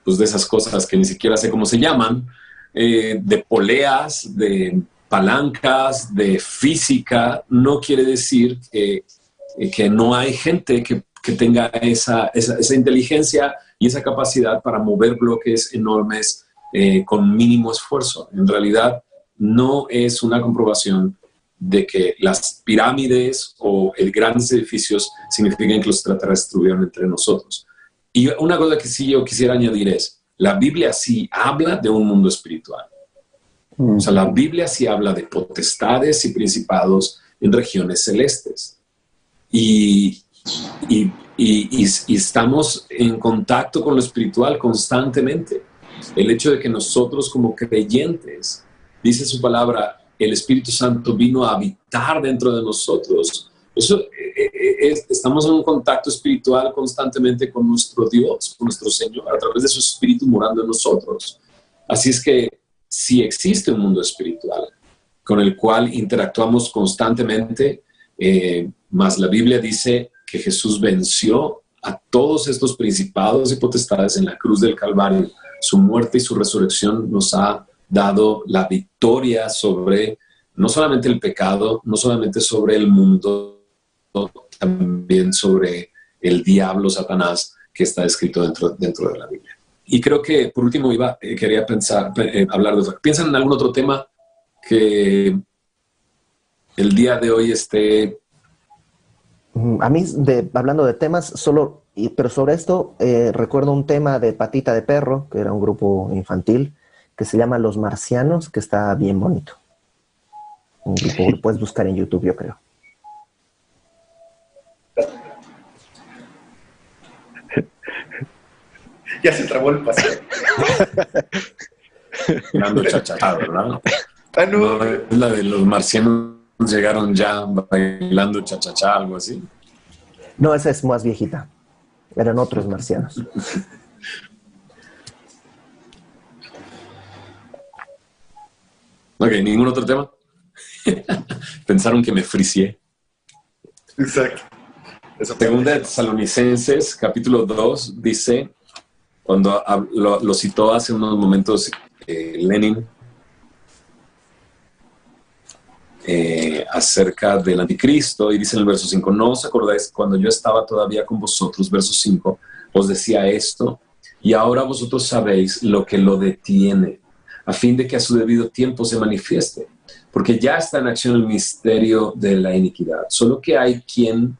esas cosas que ni siquiera sé cómo se llaman, de poleas, de palancas, de física, no quiere decir que no hay gente que tenga esa inteligencia y esa capacidad para mover bloques enormes con mínimo esfuerzo. En realidad, no es una comprobación de que las pirámides o grandes edificios significan que los extraterrestres estuvieron entre nosotros. Y una cosa que sí yo quisiera añadir es, la Biblia sí habla de un mundo espiritual. O sea, la Biblia sí habla de potestades y principados en regiones celestes. Y estamos en contacto con lo espiritual constantemente. El hecho de que nosotros como creyentes, dice su palabra, el Espíritu Santo vino a habitar dentro de nosotros. Eso estamos en un contacto espiritual constantemente con nuestro Dios, con nuestro Señor, a través de su Espíritu morando en nosotros. Así es que sí existe un mundo espiritual con el cual interactuamos constantemente, mas la Biblia dice que Jesús venció a todos estos principados y potestades en la cruz del Calvario. Su muerte y su resurrección nos ha dado la victoria sobre no solamente el pecado, no solamente sobre el mundo, también sobre el diablo, Satanás, que está escrito dentro de la Biblia. Y creo que, por último, quería hablar de... ¿Piensan en algún otro tema que el día de hoy esté...? A mí, hablando de temas, pero sobre esto, recuerdo un tema de Patita de Perro, que era un grupo infantil, que se llama Los Marcianos, que está bien bonito. Un grupo que puedes buscar en YouTube, yo creo. Ya se trabó el paseo. Bailando chachachá, ¿verdad? Ah, no. No, es la de los marcianos llegaron ya bailando chachachá, algo así. No, esa es más viejita. Eran otros marcianos. Ok, ¿ningún otro tema? Pensaron que me fricié. Exacto. Segunda de Tesalonicenses, capítulo 2, dice, cuando lo citó hace unos momentos Lenin, acerca del anticristo, y dice en el verso 5, no os acordáis cuando yo estaba todavía con vosotros, verso 5, os decía esto, y ahora vosotros sabéis lo que lo detiene, a fin de que a su debido tiempo se manifieste, porque ya está en acción el misterio de la iniquidad, solo que hay quien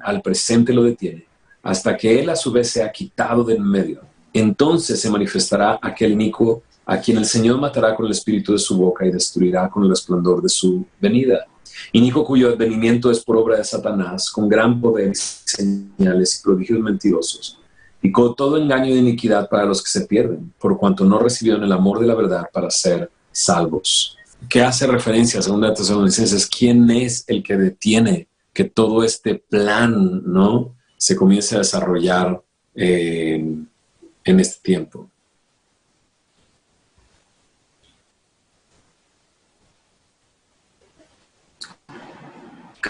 al presente lo detiene, hasta que él a su vez sea quitado de en medio. entonces se manifestará aquel inicuo a quien el Señor matará con el espíritu de su boca y destruirá con el resplandor de su venida. Inicuo cuyo advenimiento es por obra de Satanás, con gran poder y señales y prodigios mentirosos, y con todo engaño de iniquidad para los que se pierden, por cuanto no recibieron el amor de la verdad para ser salvos. ¿Qué hace referencia a 2 Tesalonicenses? ¿Quién es el que detiene que todo este plan, ¿no?, se comience a desarrollar en este tiempo?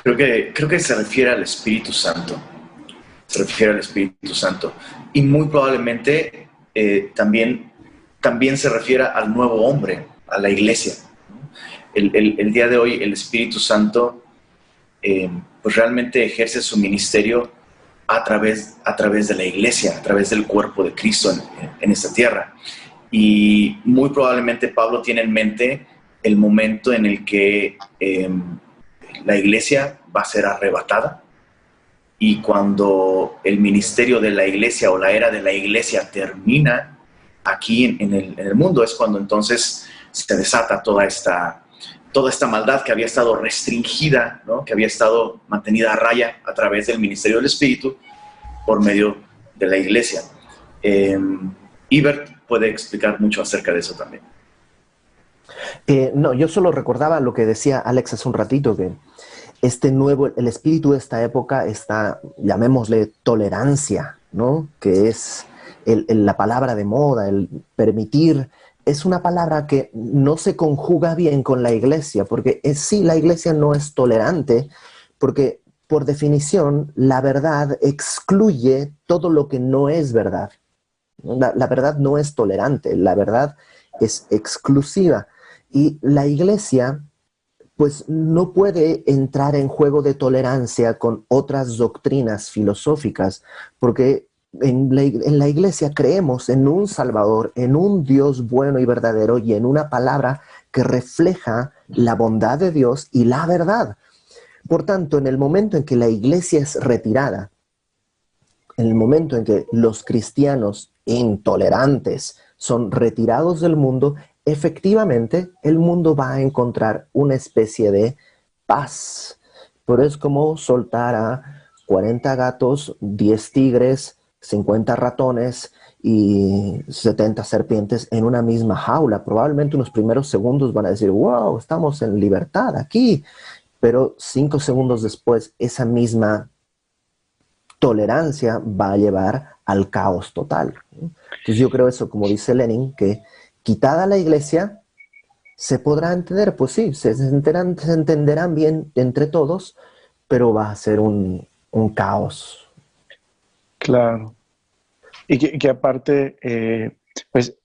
Creo que se refiere al Espíritu Santo. Se refiere al Espíritu Santo. Y muy probablemente también se refiere al nuevo hombre, a la iglesia. El día de hoy el Espíritu Santo pues realmente ejerce su ministerio a través de la iglesia, a través del cuerpo de Cristo en esta tierra. Y muy probablemente Pablo tiene en mente el momento en el que la iglesia va a ser arrebatada, y cuando el ministerio de la iglesia o la era de la iglesia termina aquí en el mundo, es cuando entonces se desata toda esta maldad que había estado restringida, ¿no?, que había estado mantenida a raya a través del ministerio del Espíritu por medio de la iglesia. Ibert puede explicar mucho acerca de eso también. No, yo solo recordaba lo que decía Alex hace un ratito, que el espíritu de esta época está, llamémosle, tolerancia, ¿no?, que es la palabra de moda, el permitir. Es una palabra que no se conjuga bien con la iglesia, porque sí, la iglesia no es tolerante, porque por definición la verdad excluye todo lo que no es verdad. La verdad no es tolerante, la verdad es exclusiva. Y la iglesia, pues, no puede entrar en juego de tolerancia con otras doctrinas filosóficas, porque en la iglesia creemos en un Salvador, en un Dios bueno y verdadero, y en una palabra que refleja la bondad de Dios y la verdad. Por tanto, en el momento en que la iglesia es retirada, en el momento en que los cristianos intolerantes son retirados del mundo, efectivamente el mundo va a encontrar una especie de paz. Pero es como soltar a 40 gatos, 10 tigres, 50 ratones y 70 serpientes en una misma jaula. Probablemente unos primeros segundos van a decir, wow, estamos en libertad aquí. Pero 5 segundos después, esa misma tolerancia va a llevar al caos total. Entonces yo creo eso, como dice Lenin, que quitada la iglesia, se podrá entender, pues sí, se entenderán bien entre todos, pero va a ser un caos. Claro. Y que aparte, pues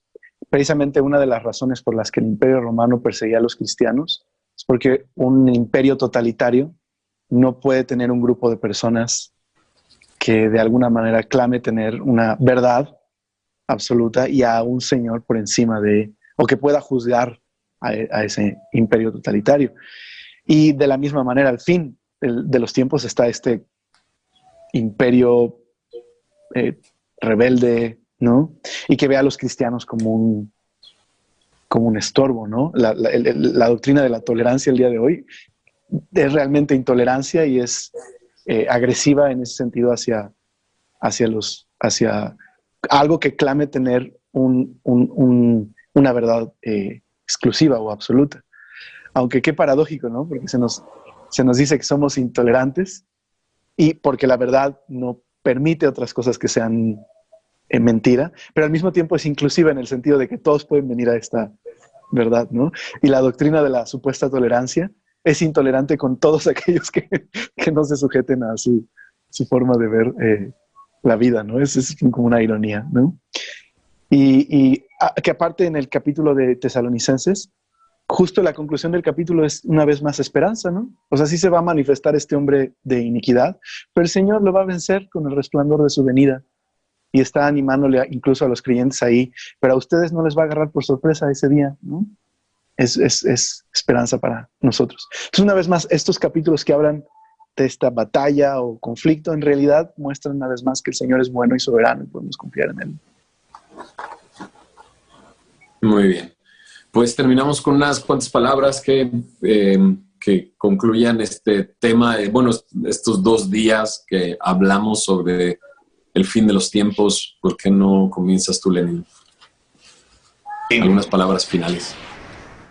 precisamente una de las razones por las que el Imperio Romano perseguía a los cristianos es porque un imperio totalitario no puede tener un grupo de personas que de alguna manera clame tener una verdad absoluta y a un señor por encima o que pueda juzgar a ese imperio totalitario. Y de la misma manera, al fin de los tiempos está este imperio rebelde, ¿no? Y que ve a los cristianos como un estorbo, ¿no? La doctrina de la tolerancia el día de hoy es realmente intolerancia y es agresiva en ese sentido hacia algo que clame tener una verdad exclusiva o absoluta. Aunque qué paradójico, ¿no? Porque se nos dice que somos intolerantes y porque la verdad no permite otras cosas que sean mentira, pero al mismo tiempo es inclusiva en el sentido de que todos pueden venir a esta verdad, ¿no? Y la doctrina de la supuesta tolerancia es intolerante con todos aquellos que no se sujeten a su forma de ver la vida, ¿no? Es como una ironía, ¿no? Y que aparte en el capítulo de Tesalonicenses, justo la conclusión del capítulo es una vez más esperanza, ¿no? O sea, sí se va a manifestar este hombre de iniquidad, pero el Señor lo va a vencer con el resplandor de su venida y está animándole incluso a los creyentes ahí, pero a ustedes no les va a agarrar por sorpresa ese día, ¿no? Es esperanza para nosotros. Entonces, una vez más, estos capítulos que hablan de esta batalla o conflicto, en realidad muestran una vez más que el Señor es bueno y soberano y podemos confiar en Él. Muy bien. Pues terminamos con unas cuantas palabras que concluyan este tema de, bueno, estos 2 días que hablamos sobre el fin de los tiempos. ¿Por qué no comienzas tú, Lenin? Algunas palabras finales.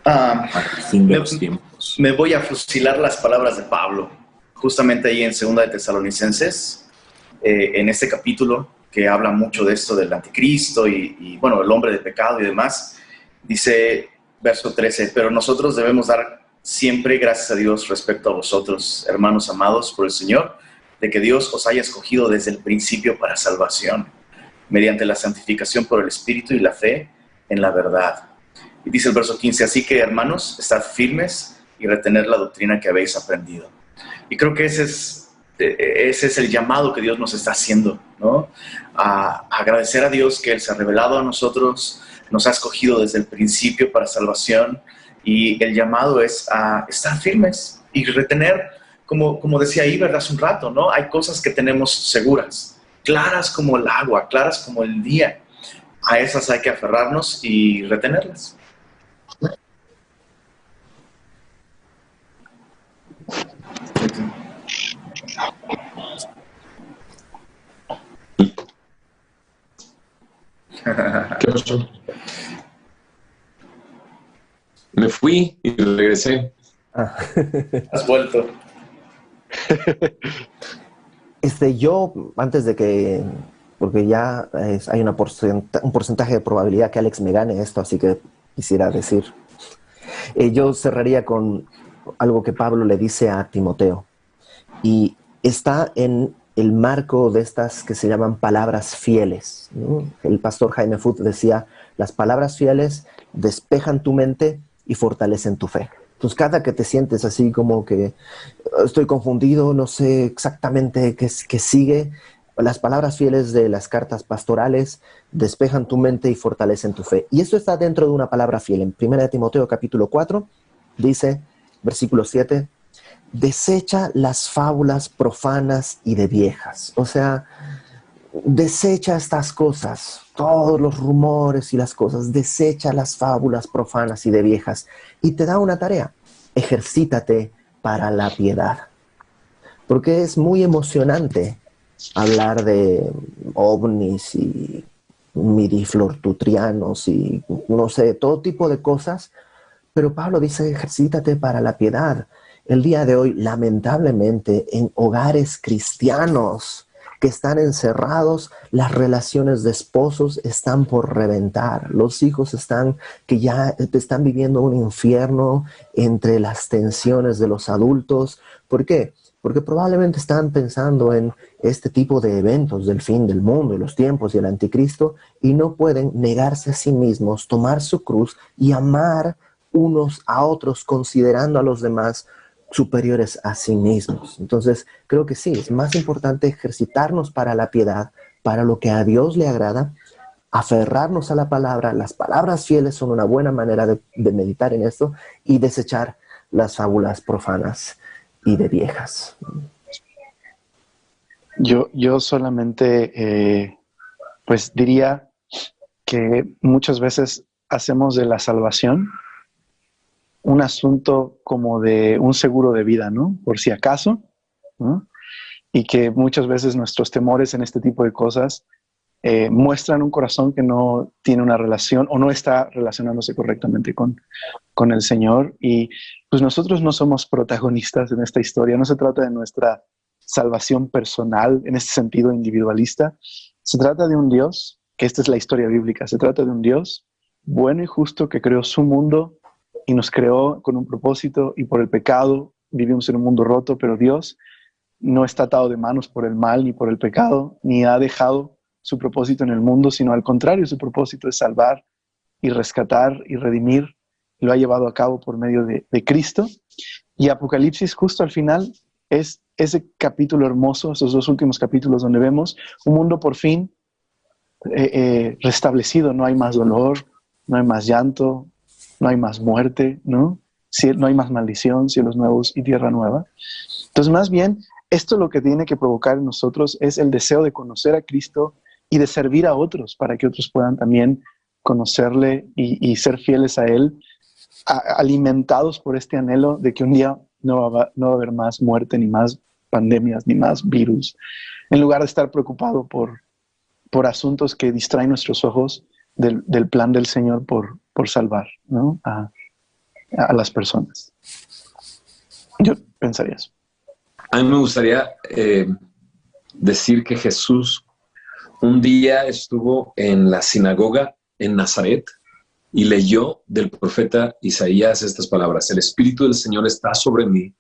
El fin de los tiempos. Me voy a fusilar las palabras de Pablo, justamente ahí en 2 de Tesalonicenses, en este capítulo que habla mucho de esto del anticristo y bueno, el hombre de pecado y demás. Dice, verso 13, pero nosotros debemos dar siempre gracias a Dios respecto a vosotros, hermanos amados por el Señor, de que Dios os haya escogido desde el principio para salvación, mediante la santificación por el Espíritu y la fe en la verdad. Y dice el verso 15, así que hermanos, estad firmes y retened la doctrina que habéis aprendido. Y creo que ese es el llamado que Dios nos está haciendo, ¿no? A agradecer a Dios que Él se ha revelado a nosotros, nos ha escogido desde el principio para salvación, y el llamado es a estar firmes y retener, como decía Iber hace un rato, ¿no? Hay cosas que tenemos seguras, claras como el agua, claras como el día. A esas hay que aferrarnos y retenerlas. ¿Qué pasó? Me fui y regresé. Has vuelto. Yo, antes de que, porque ya hay un porcentaje de probabilidad que Alex me gane esto, así que quisiera decir, yo cerraría con algo que Pablo le dice a Timoteo, y está en el marco de estas que se llaman palabras fieles, ¿no? El pastor Jaime Foot decía, las palabras fieles despejan tu mente y fortalecen tu fe. Entonces, cada que te sientes así como que estoy confundido, no sé exactamente qué sigue, las palabras fieles de las cartas pastorales despejan tu mente y fortalecen tu fe. Y esto está dentro de una palabra fiel. En 1 Timoteo capítulo 4 dice, versículo 7, desecha las fábulas profanas y de viejas. O sea, desecha estas cosas, todos los rumores y las cosas, desecha las fábulas profanas y de viejas, y te da una tarea, ejercítate para la piedad. Porque es muy emocionante hablar de ovnis y midiflortutrianos y no sé, todo tipo de cosas, pero Pablo dice, ejercítate para la piedad. El día de hoy, lamentablemente, en hogares cristianos que están encerrados, las relaciones de esposos están por reventar. Los hijos están viviendo un infierno entre las tensiones de los adultos. ¿Por qué? Porque probablemente están pensando en este tipo de eventos del fin del mundo y los tiempos y el anticristo, y no pueden negarse a sí mismos, tomar su cruz y amar unos a otros, considerando a los demás superiores a sí mismos. Entonces, creo que sí, es más importante ejercitarnos para la piedad, para lo que a Dios le agrada, aferrarnos a la palabra. Las palabras fieles son una buena manera de meditar en esto, y desechar las fábulas profanas y de viejas. Yo solamente pues diría que muchas veces hacemos de la salvación un asunto como de un seguro de vida, ¿no? Por si acaso, ¿no? Y que muchas veces nuestros temores en este tipo de cosas muestran un corazón que no tiene una relación o no está relacionándose correctamente con el Señor. Y pues nosotros no somos protagonistas en esta historia. No se trata de nuestra salvación personal en este sentido individualista. Se trata de un Dios, que esta es la historia bíblica, se trata de un Dios bueno y justo que creó su mundo y nos creó con un propósito, y por el pecado vivimos en un mundo roto, pero Dios no está atado de manos por el mal ni por el pecado, ni ha dejado su propósito en el mundo, sino al contrario, su propósito es salvar y rescatar y redimir. Lo ha llevado a cabo por medio de Cristo. Y Apocalipsis, justo al final, es ese capítulo hermoso, esos 2 últimos capítulos donde vemos un mundo por fin restablecido. No hay más dolor, no hay más llanto, no hay más muerte, ¿no? No hay más maldición, cielos nuevos y tierra nueva. Entonces, más bien, esto lo que tiene que provocar en nosotros es el deseo de conocer a Cristo y de servir a otros para que otros puedan también conocerle y ser fieles a Él, alimentados por este anhelo de que un día no va a haber más muerte, ni más pandemias, ni más virus, en lugar de estar preocupado por asuntos que distraen nuestros ojos del plan del Señor por salvar, ¿no? a las personas. Yo pensaría eso. A mí me gustaría decir que Jesús un día estuvo en la sinagoga en Nazaret y leyó del profeta Isaías estas palabras: el Espíritu del Señor está sobre mí,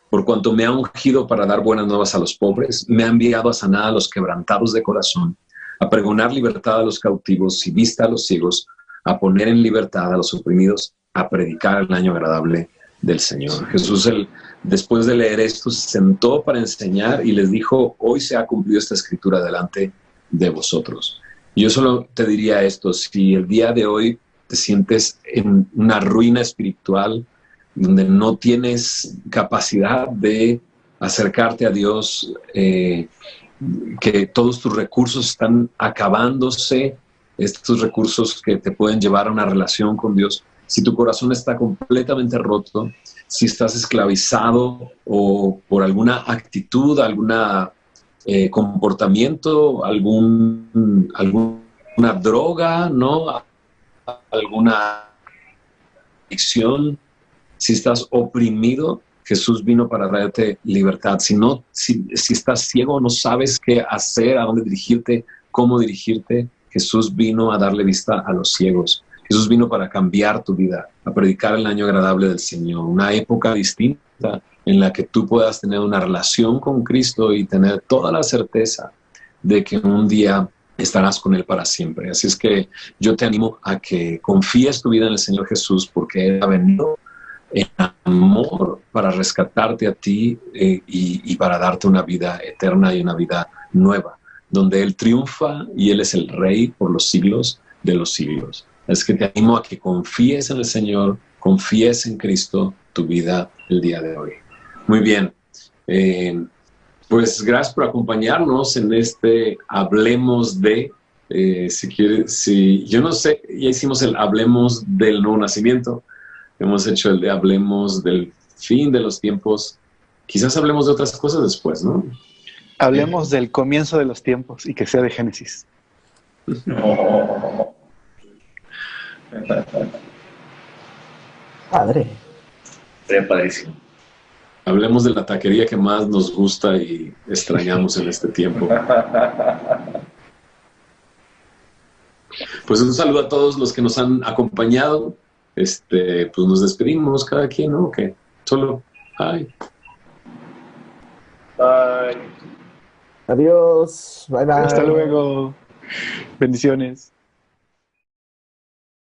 por cuanto me ha ungido para dar buenas nuevas a los pobres, me ha enviado a sanar a los quebrantados de corazón, a pregonar libertad a los cautivos y vista a los ciegos, a poner en libertad a los oprimidos, a predicar el año agradable del Señor. Jesús, después de leer esto, se sentó para enseñar y les dijo: hoy se ha cumplido esta escritura delante de vosotros. Y yo solo te diría esto: si el día de hoy te sientes en una ruina espiritual, donde no tienes capacidad de acercarte a Dios, que todos tus recursos están acabándose, estos recursos que te pueden llevar a una relación con Dios, si tu corazón está completamente roto, si estás esclavizado o por alguna actitud, alguna comportamiento, alguna droga, ¿no? Alguna adicción, si estás oprimido, Jesús vino para traerte libertad. Si estás ciego, no sabes qué hacer, a dónde dirigirte, cómo dirigirte, Jesús vino a darle vista a los ciegos. Jesús vino para cambiar tu vida, a predicar el año agradable del Señor, una época distinta en la que tú puedas tener una relación con Cristo y tener toda la certeza de que un día estarás con Él para siempre. Así es que yo te animo a que confíes tu vida en el Señor Jesús, porque Él ha venido en amor para rescatarte a ti y para darte una vida eterna y una vida nueva, donde Él triunfa y Él es el Rey por los siglos de los siglos. Es que te animo a que confíes en el Señor, confíes en Cristo tu vida el día de hoy. Muy bien. Pues gracias por acompañarnos en este Hablemos de, yo no sé, ya hicimos el Hablemos del Nuevo Nacimiento, hemos hecho el de Hablemos del fin de los tiempos, quizás hablemos de otras cosas después, ¿no? Hablemos del comienzo de los tiempos y que sea de Génesis. No. Padre. Sería padrísimo. Hablemos de la taquería que más nos gusta y extrañamos en este tiempo. Pues un saludo a todos los que nos han acompañado. Pues nos despedimos cada quien, ¿no? ¿Qué? Solo, bye. Bye. Adiós. Bye, bye. Hasta luego. Bendiciones.